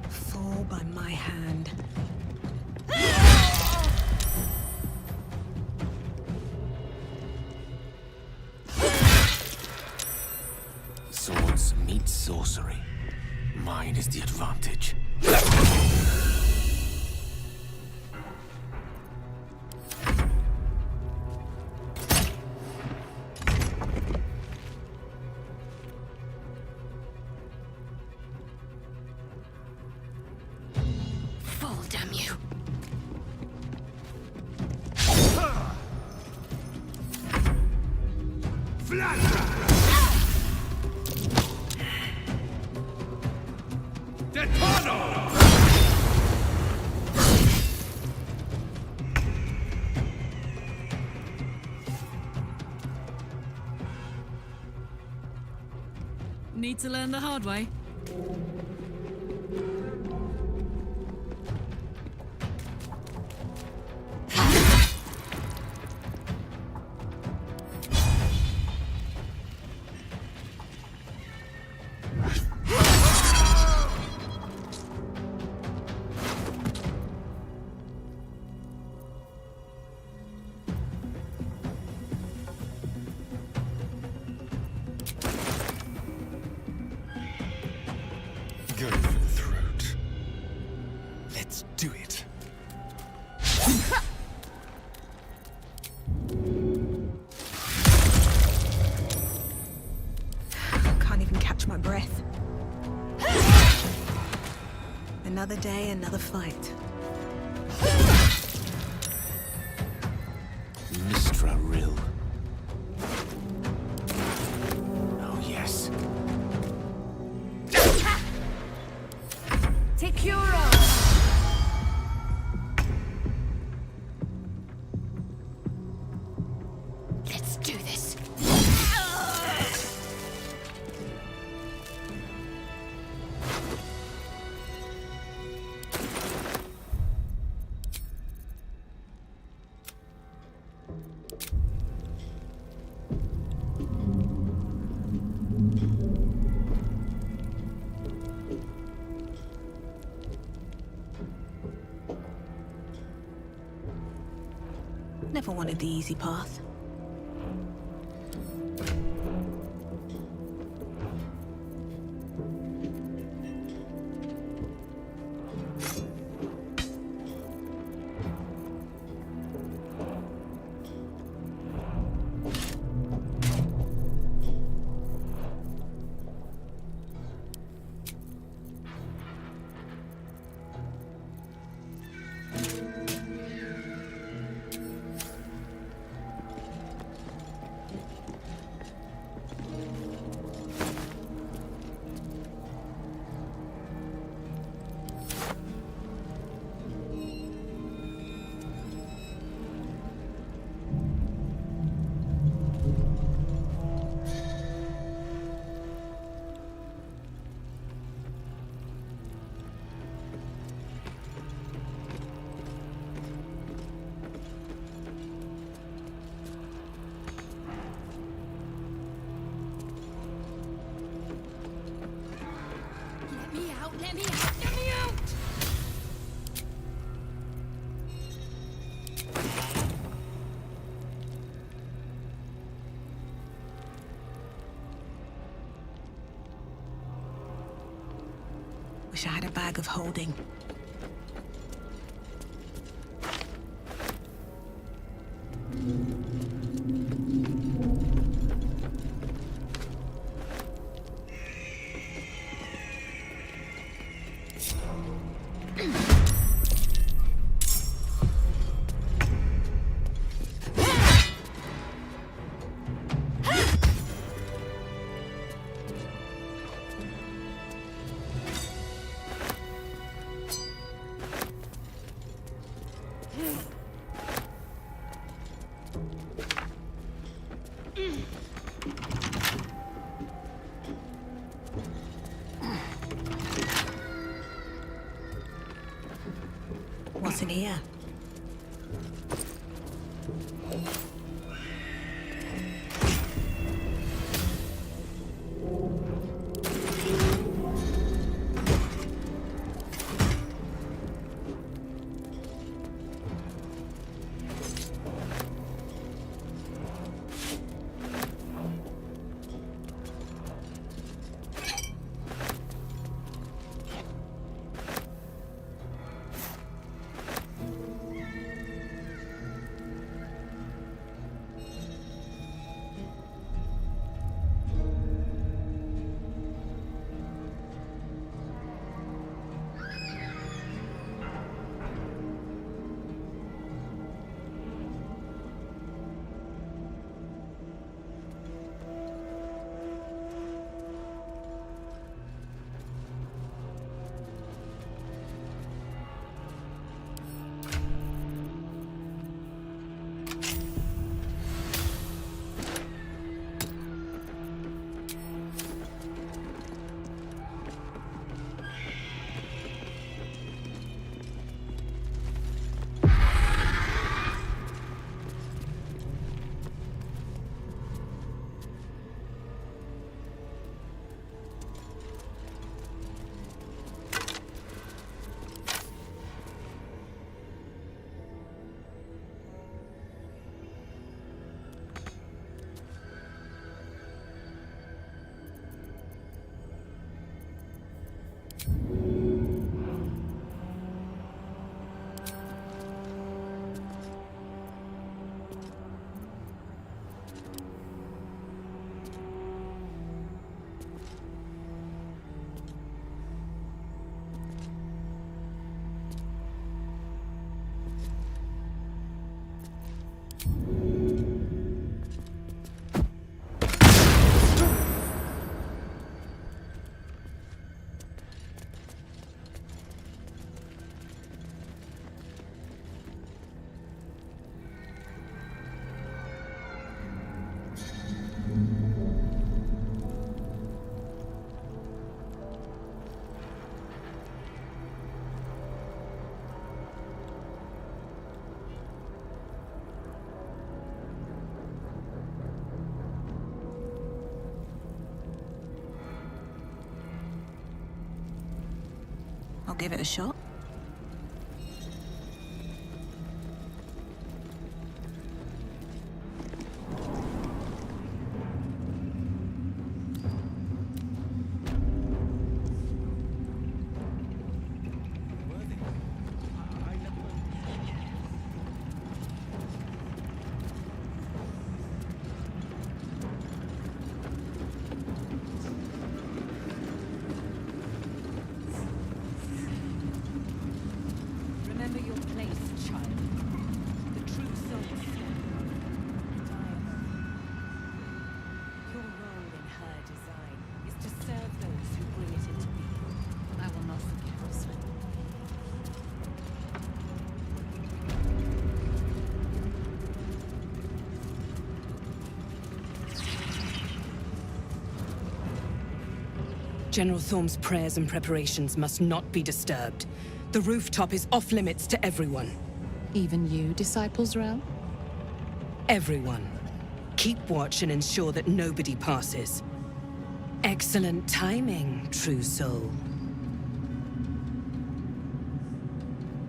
Fall by my hand.
Swords meet sorcery. Mine is the advantage.
Fall, damn you.
Need to learn the hard way.
Go for the throat. Let's do it.
Can't even catch my breath. Another day, another fight.
Mistra Rill. Oh, yes.
Tikura!
Let's do this.
Never wanted the easy path.
Let me out! Let me out!
Wish I had a bag of holding.
here.
I'll give it a shot.
Remember your place, child. The true soul is still your role in her design is to serve those who bring it into being. I will not forget this one.
General Thorm's prayers and preparations must not be disturbed. The rooftop is off limits to everyone.
Even you, Disciples Realm?
Everyone. Keep watch and ensure that nobody passes. Excellent timing, true soul.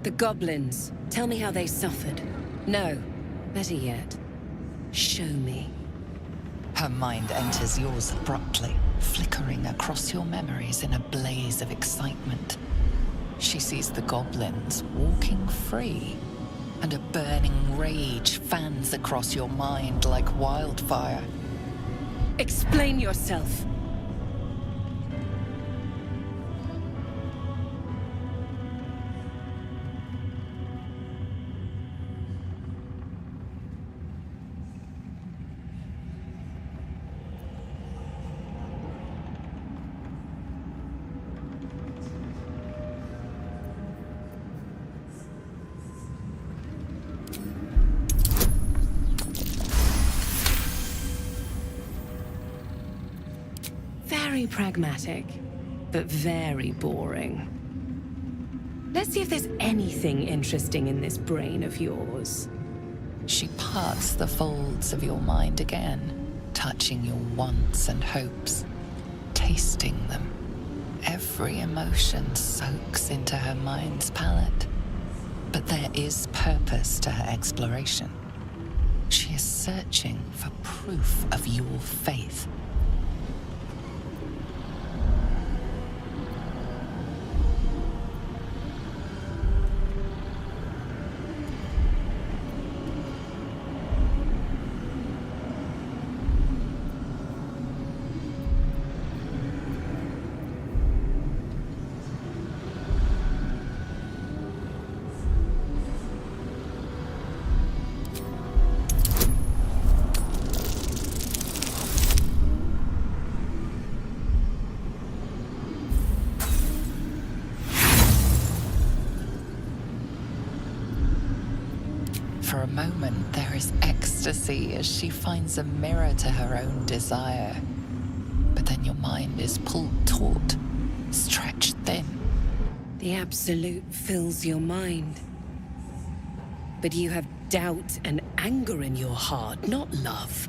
The goblins. Tell me how they suffered. No, better yet, show me.
Her mind enters yours abruptly, flickering across your memories in a blaze of excitement. She sees the goblins walking free, and a burning rage fans across your mind like wildfire.
Explain yourself. Very pragmatic, but very boring.
Let's see if there's anything interesting in this brain of yours.
She parts the folds of your mind again, touching your wants and hopes, tasting them. Every emotion soaks into her mind's palette. But there is purpose to her exploration. She is searching for proof of your faith. For a moment, there is ecstasy as she finds a mirror to her own desire. But then your mind is pulled taut, stretched thin.
The absolute fills your mind. But you have doubt and anger in your heart, not love.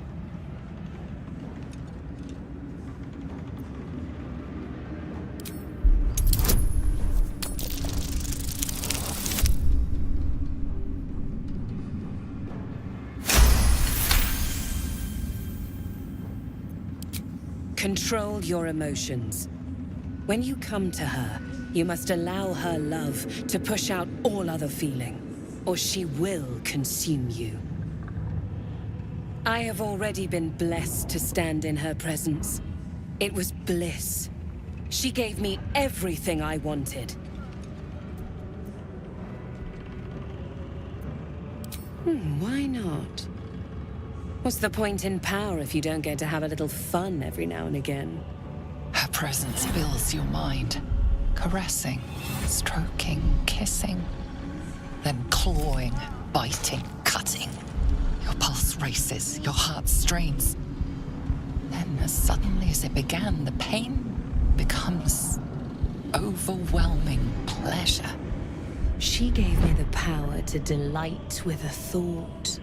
Control your emotions. When you come to her, you must allow her love to push out all other feeling, or she will consume you. I have already been blessed to stand in her presence. It was bliss. She gave me everything I wanted. Why not? What's the point in power if you don't get to have a little fun every now and again?
Her presence fills your mind, caressing, stroking, kissing, then clawing, biting, cutting. Your pulse races, your heart strains. Then, as suddenly as it began, the pain becomes overwhelming pleasure.
She gave me the power to delight with a thought,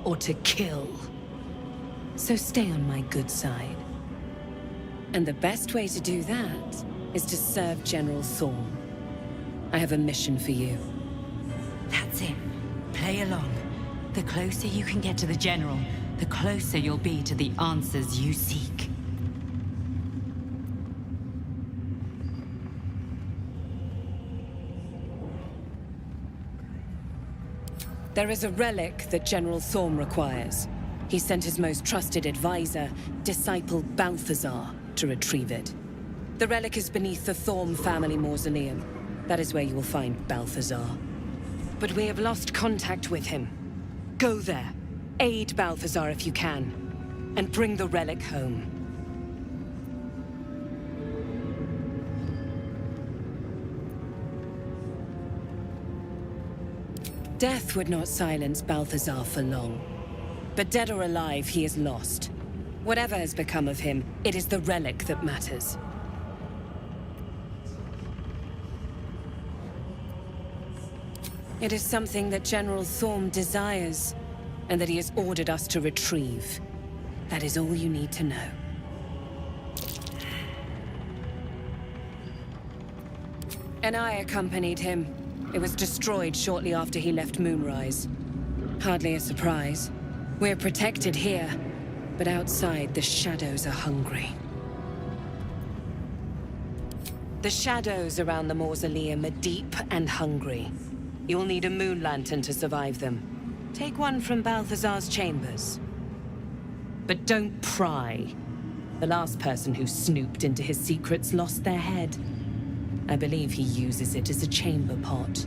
or to kill. So stay on my good side. And the best way to do that is to serve General Thorm. I have a mission for you.
That's it. Play along. The closer you can get to the General, the closer you'll be to the answers you seek.
There is a relic that General Thorm requires. He sent his most trusted advisor, disciple Balthazar, to retrieve it. The relic is beneath the Thorm family mausoleum. That is where you will find Balthazar. But we have lost contact with him. Go there, aid Balthazar if you can, and bring the relic home. Death would not silence Balthazar for long. But dead or alive, he is lost. Whatever has become of him, it is the relic that matters. It is something that General Thorm desires, and that he has ordered us to retrieve. That is all you need to know. And I accompanied him. It was destroyed shortly after he left Moonrise. Hardly a surprise. We're protected here, but outside the shadows are hungry. The shadows around the mausoleum are deep and hungry. You'll need a moon lantern to survive them. Take one from Balthazar's chambers. But don't pry. The last person who snooped into his secrets lost their head. I believe he uses it as a chamber pot.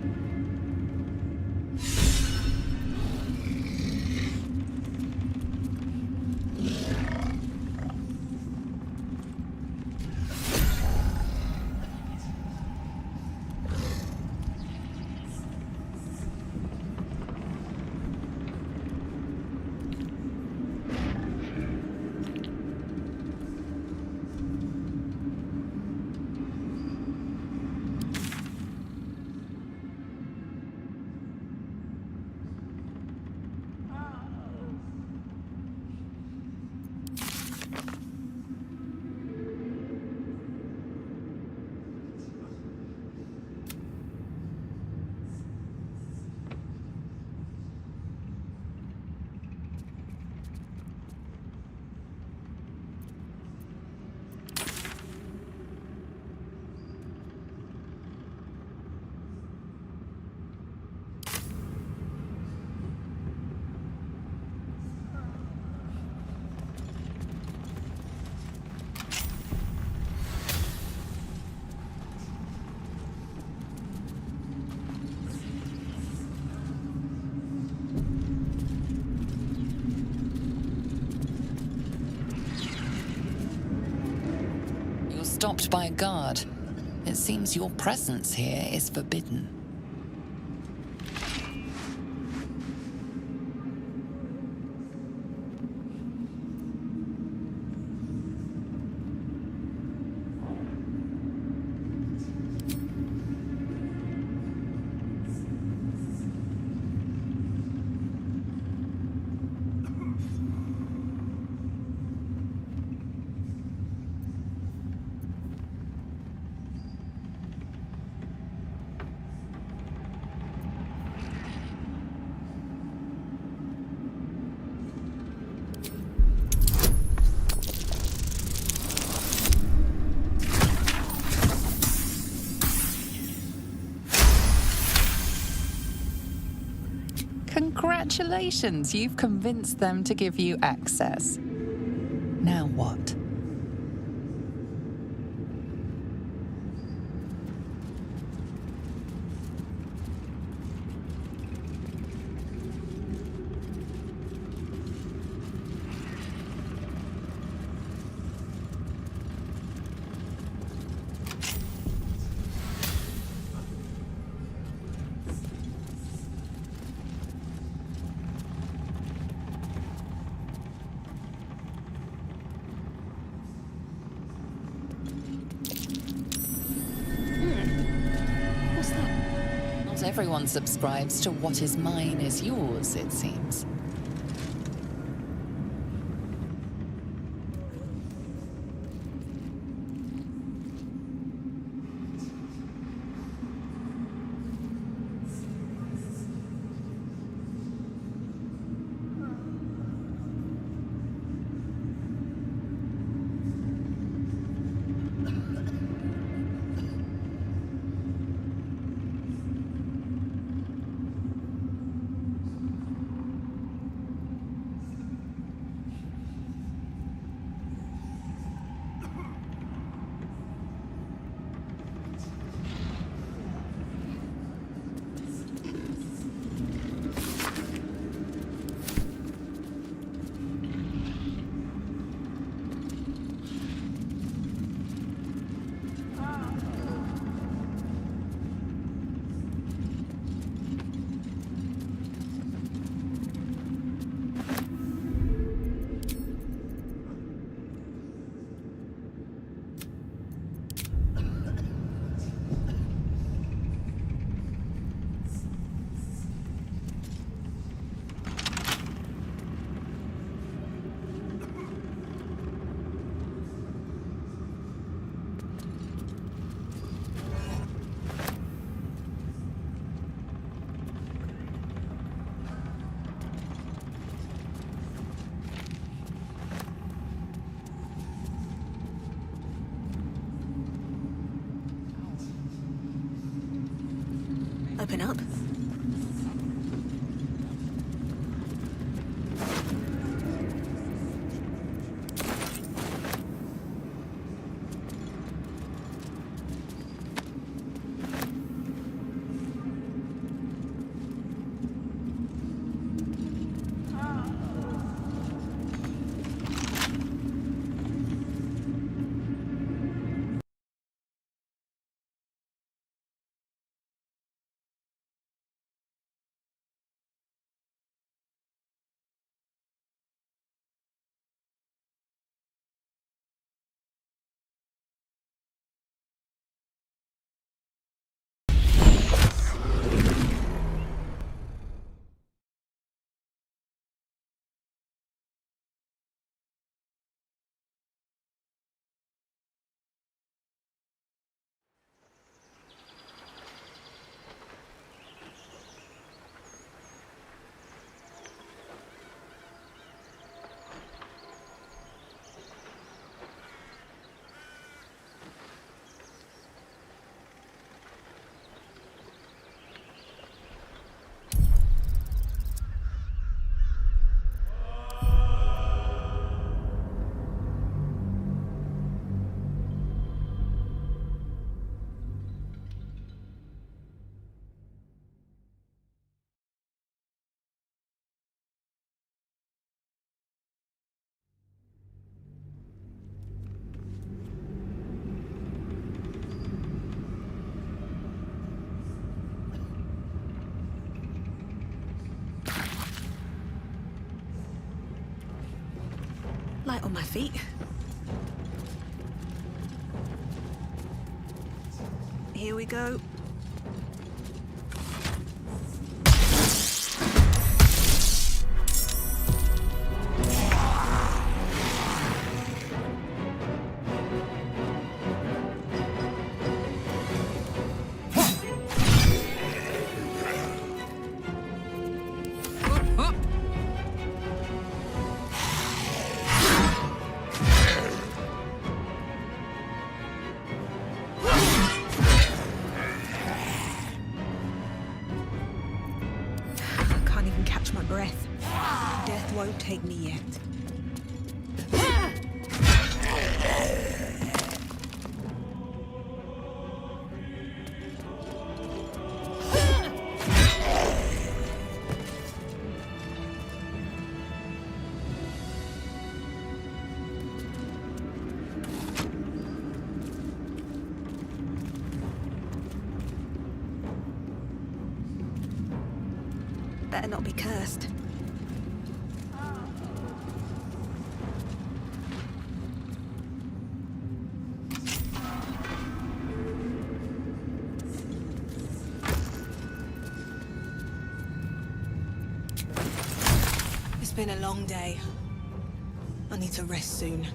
stopped by a guard. It seems your presence here is forbidden. Congratulations, you've convinced them to give you access. Now what? Not everyone subscribes to what is mine is yours, it seems.
Open up.
Light on my feet. Here we go. Breath. Death won't take me yet. Better not be cursed. It's been a long day. I need to rest soon.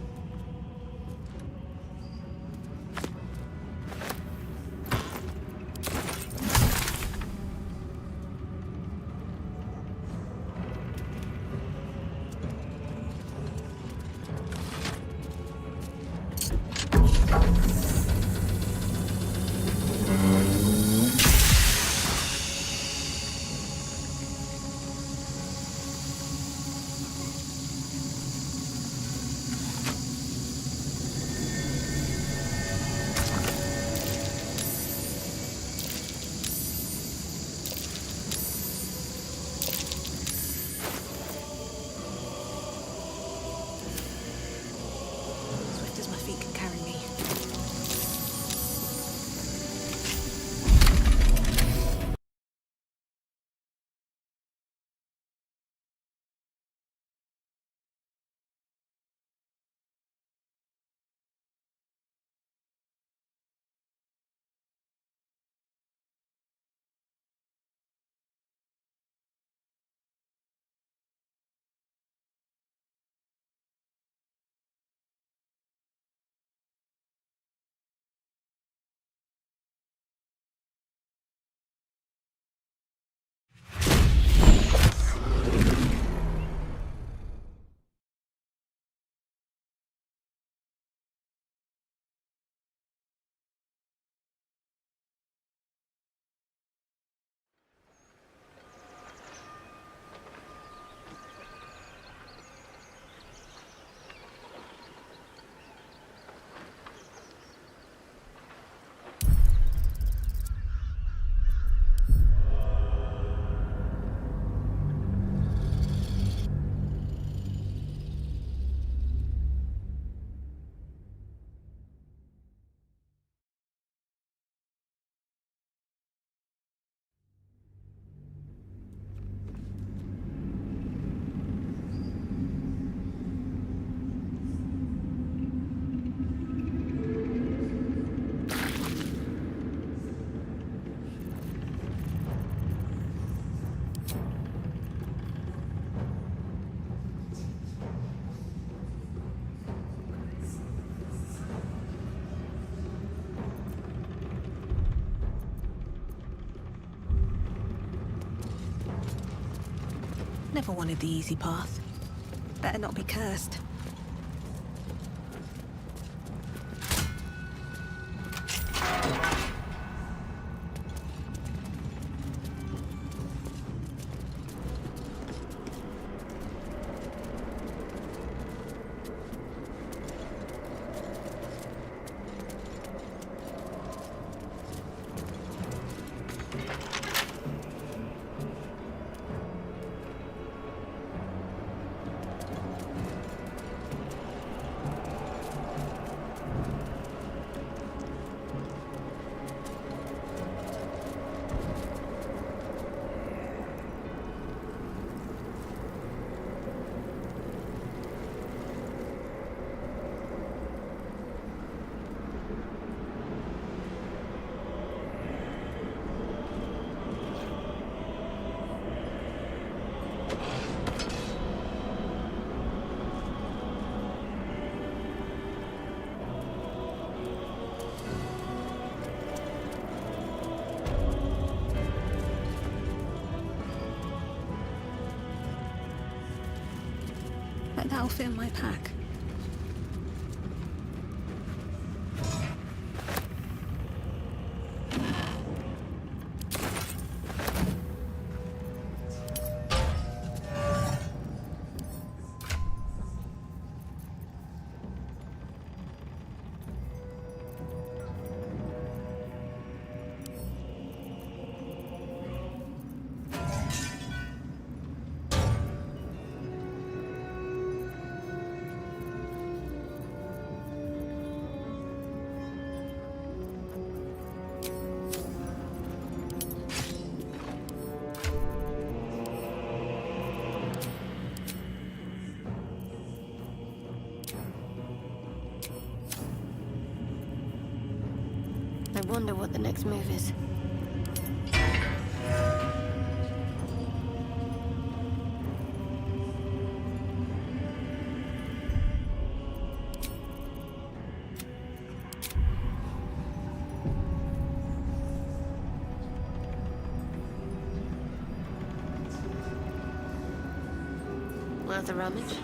Never wanted the easy path. Better not be cursed. That'll fit in my pack.
I wonder what the next move is. Worth a rummage?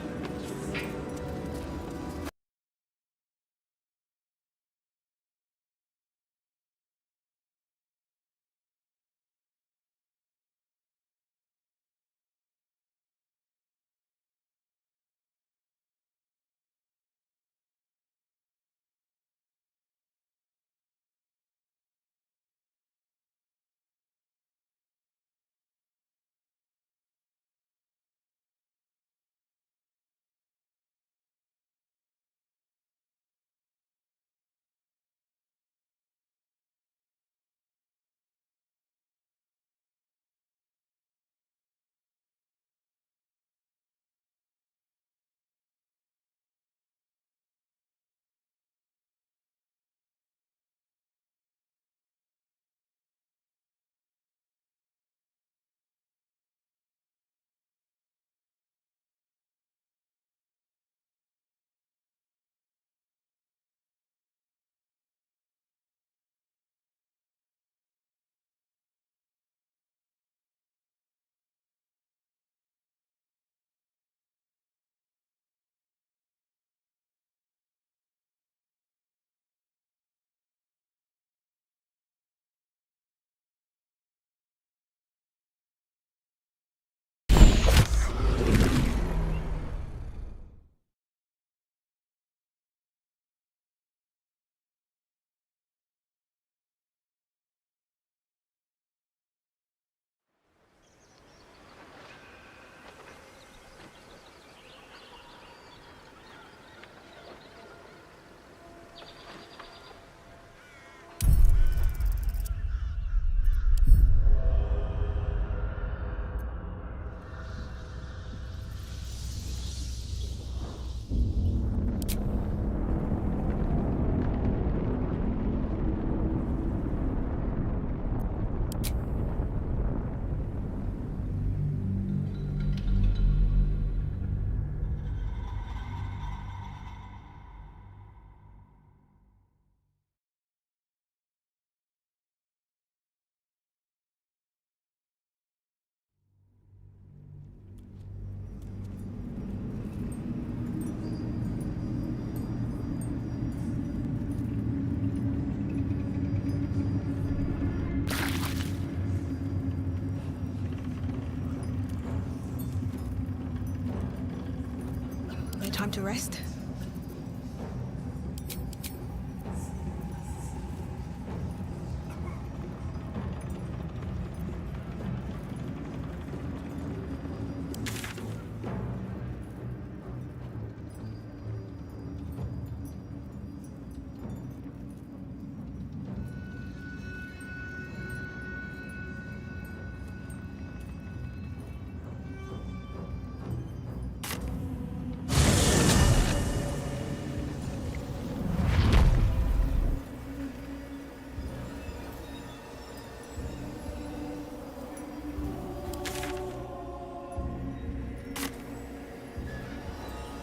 Time to rest.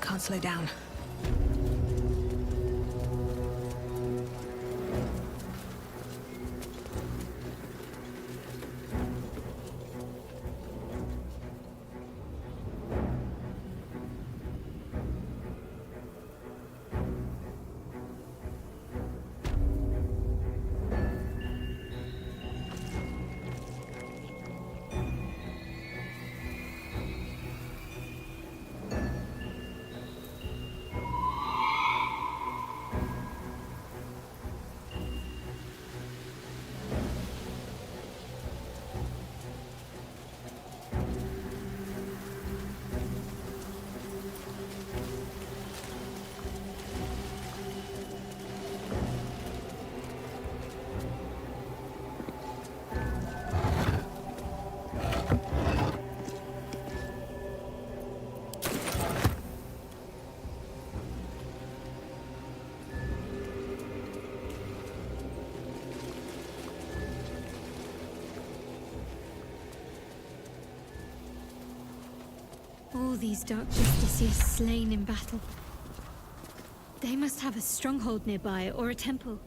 Can't slow down.
All these Dark Justiciars slain in battle. They must have a stronghold nearby, or a temple.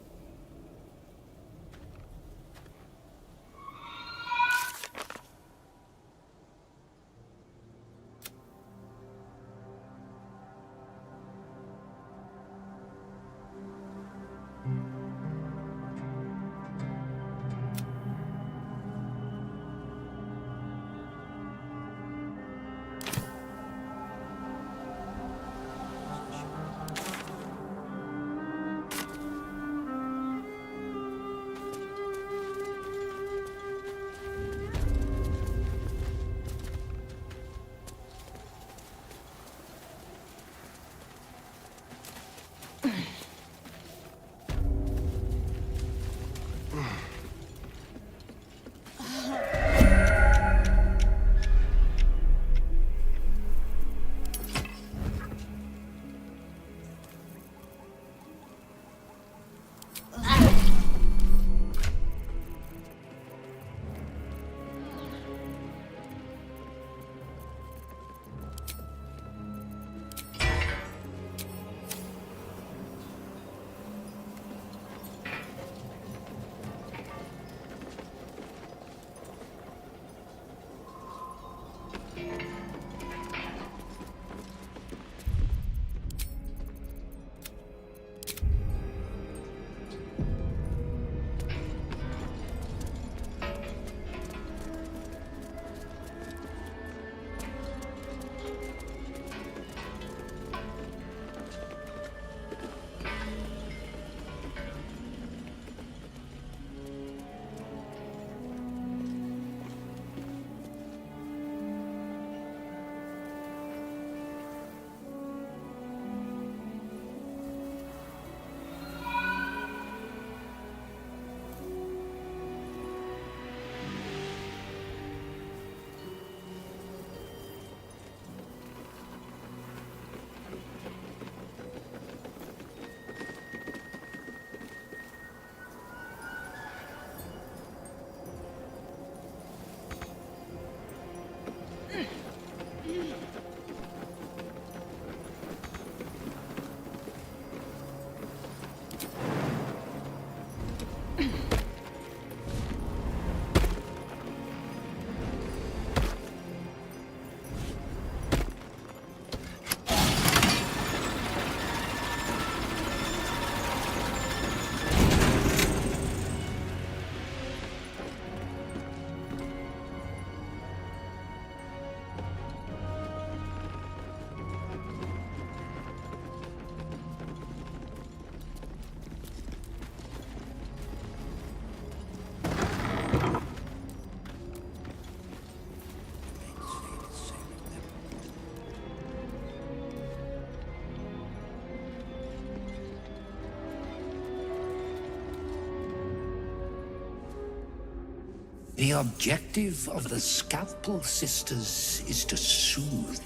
The objective of the Scalpel Sisters is to soothe.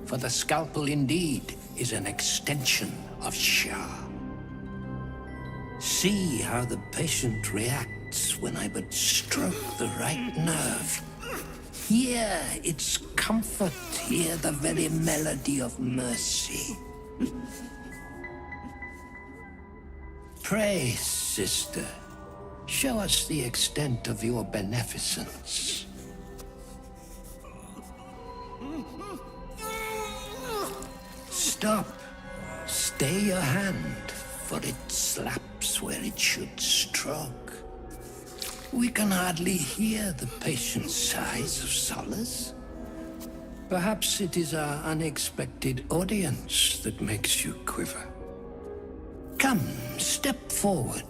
For the scalpel indeed is an extension of Shah. See how the patient reacts when I but stroke the right nerve. Hear its comfort, hear the very melody of mercy. Pray, sister, show us the extent of your beneficence. Stop. Stay your hand, for it slaps where it should stroke. We can hardly hear the patient's sighs of solace. Perhaps it is our unexpected audience that makes you quiver. Come, step forward.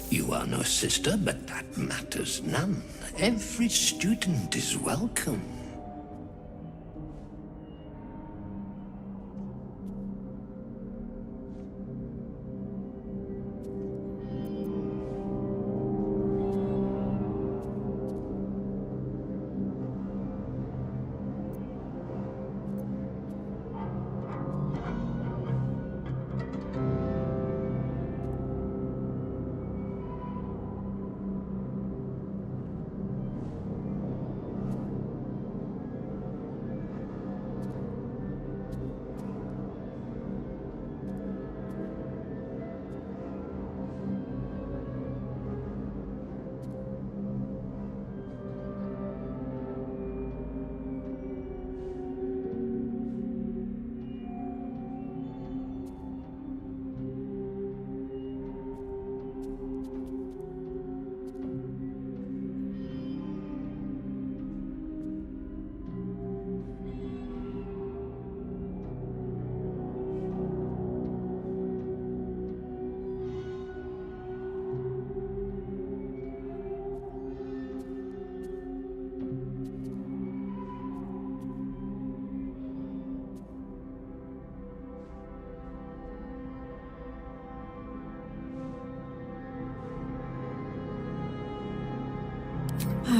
You are no sister, but that matters none. Every student is welcome.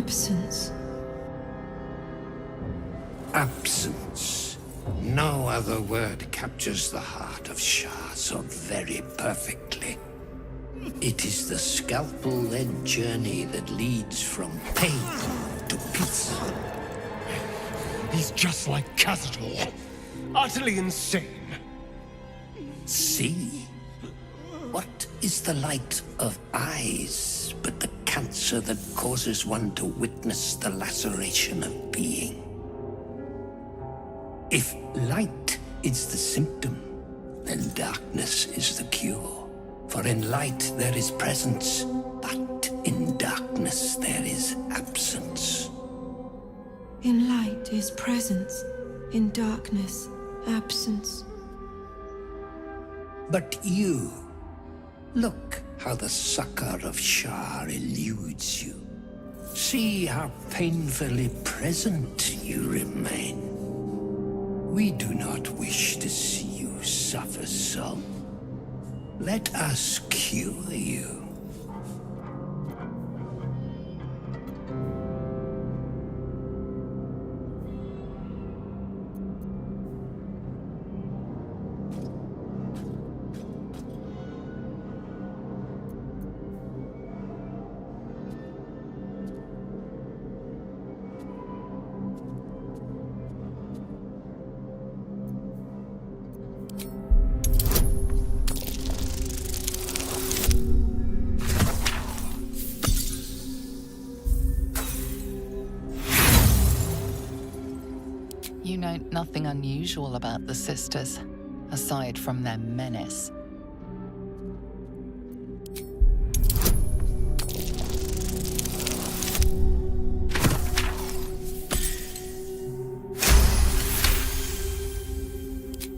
Absence.
Absence. No other word captures the heart of Shah so very perfectly. It is the scalpel-led journey that leads from pain to peace.
He's just like Cazador. Utterly insane.
See? What is the light of eyes but the cancer that causes one to witness the laceration of being? If light is the symptom, then darkness is the cure. For in light there is presence, but in darkness there is absence.
In light is presence, in darkness, absence.
But you, look how the succor of Shar eludes you. See how painfully present you remain. We do not wish to see you suffer so. Let us cure you.
You note nothing unusual about the sisters, aside from their menace.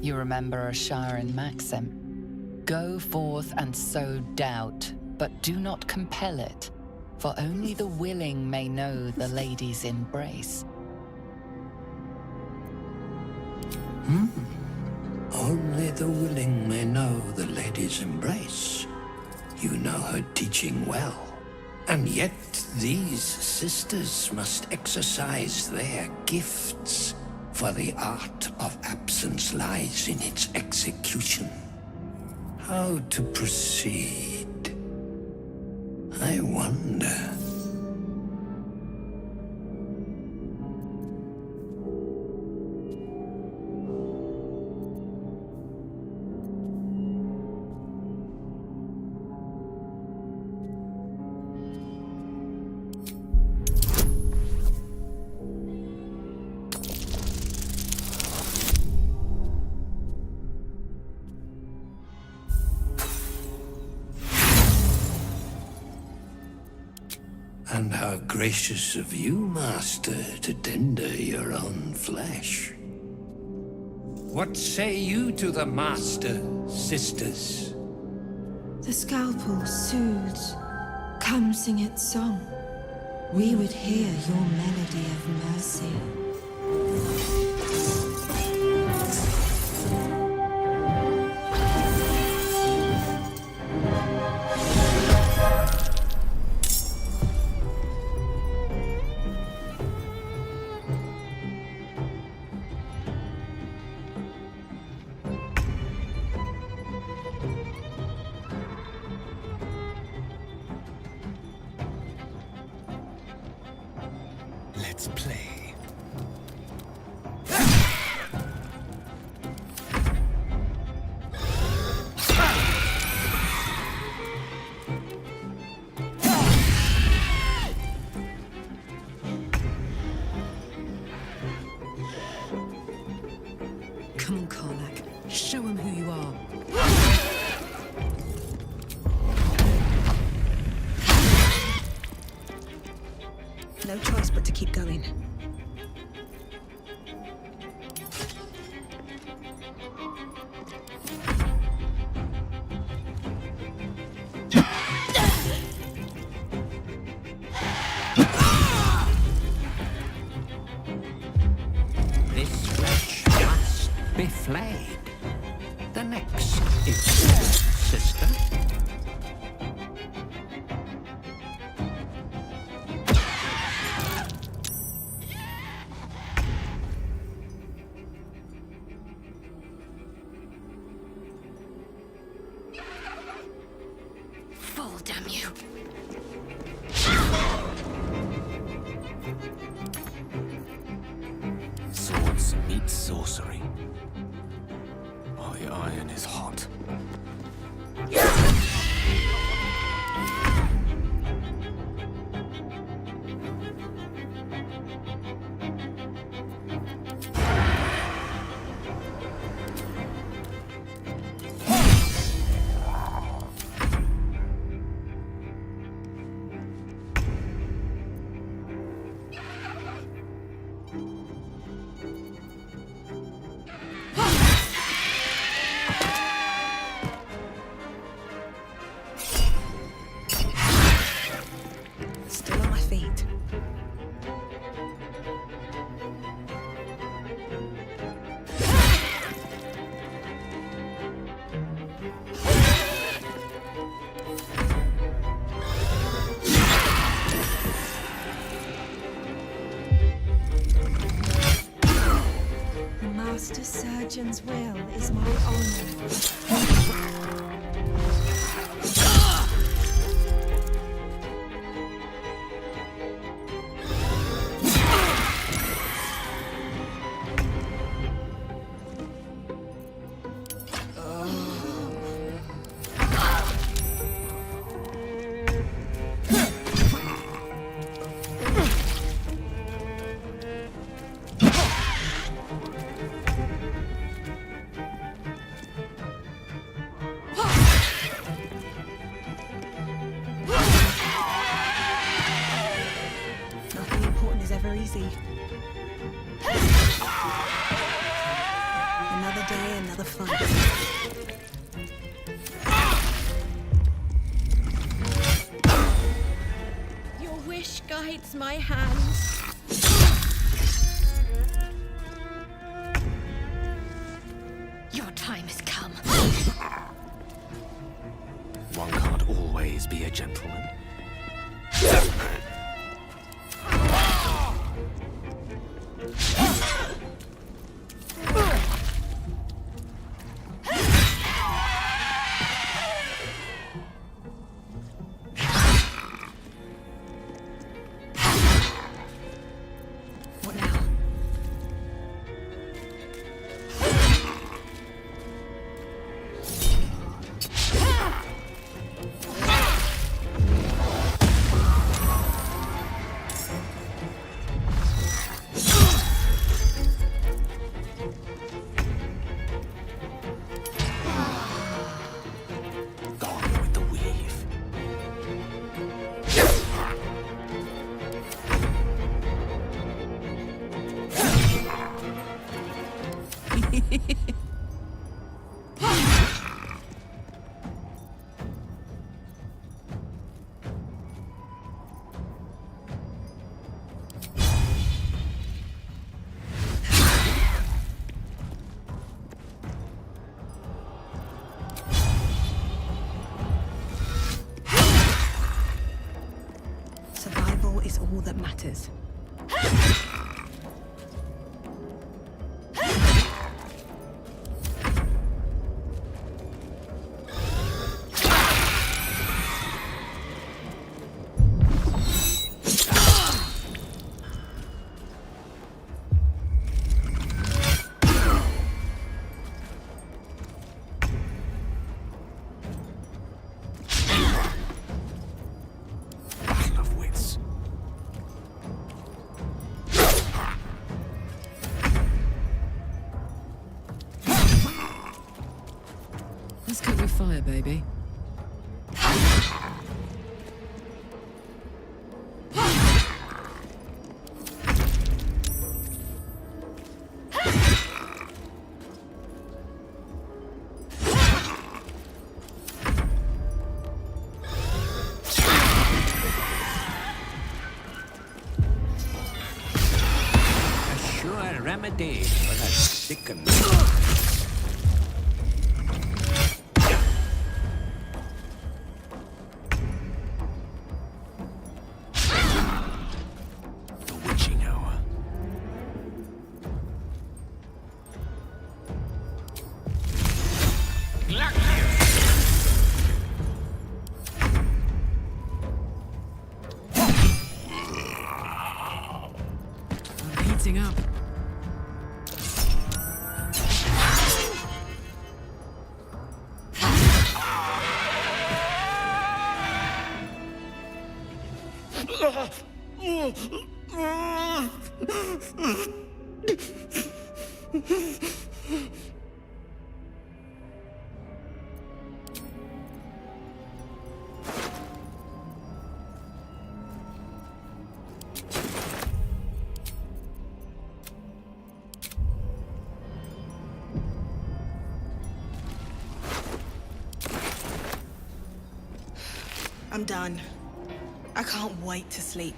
You remember Ashar and Maxim. Go forth and sow doubt, but do not compel it, for only the willing may know the lady's embrace.
Only the willing may know the lady's embrace. You know her teaching well. And yet these sisters must exercise their gifts, for the art of absence lies in its execution. How to proceed? I wonder. And how gracious of you, Master, to tender your own flesh. What say you to the Master, sisters?
The scalpel soothes. Come sing its song. We would hear your melody of mercy.
Let's play.
Come on, Karlak. Show him who you are.
No choice but to keep going.
This flesh must be flayed. The next is sister.
sorcery. My iron is hot.
Still on my feet. The Master Surgeon's will is my honor. Nothing important is ever easy. Another day, another fight. Your wish guides my hand.
Your time has come.
One can't always be a gentleman.
What now?
Gone with the weave.
Survival is all that matters.
Battle of wits.
Let's cook with fire, baby.
A sure remedy for that sickened. The witching hour.
I'm heating up.
I'm done. I can't wait to sleep.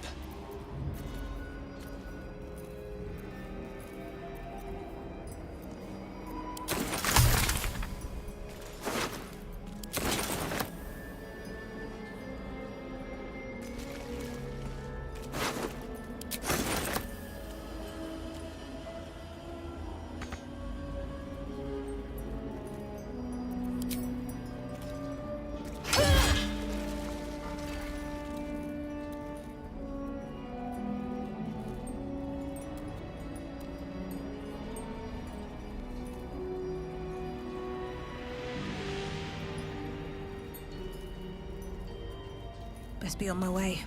Best be on my way.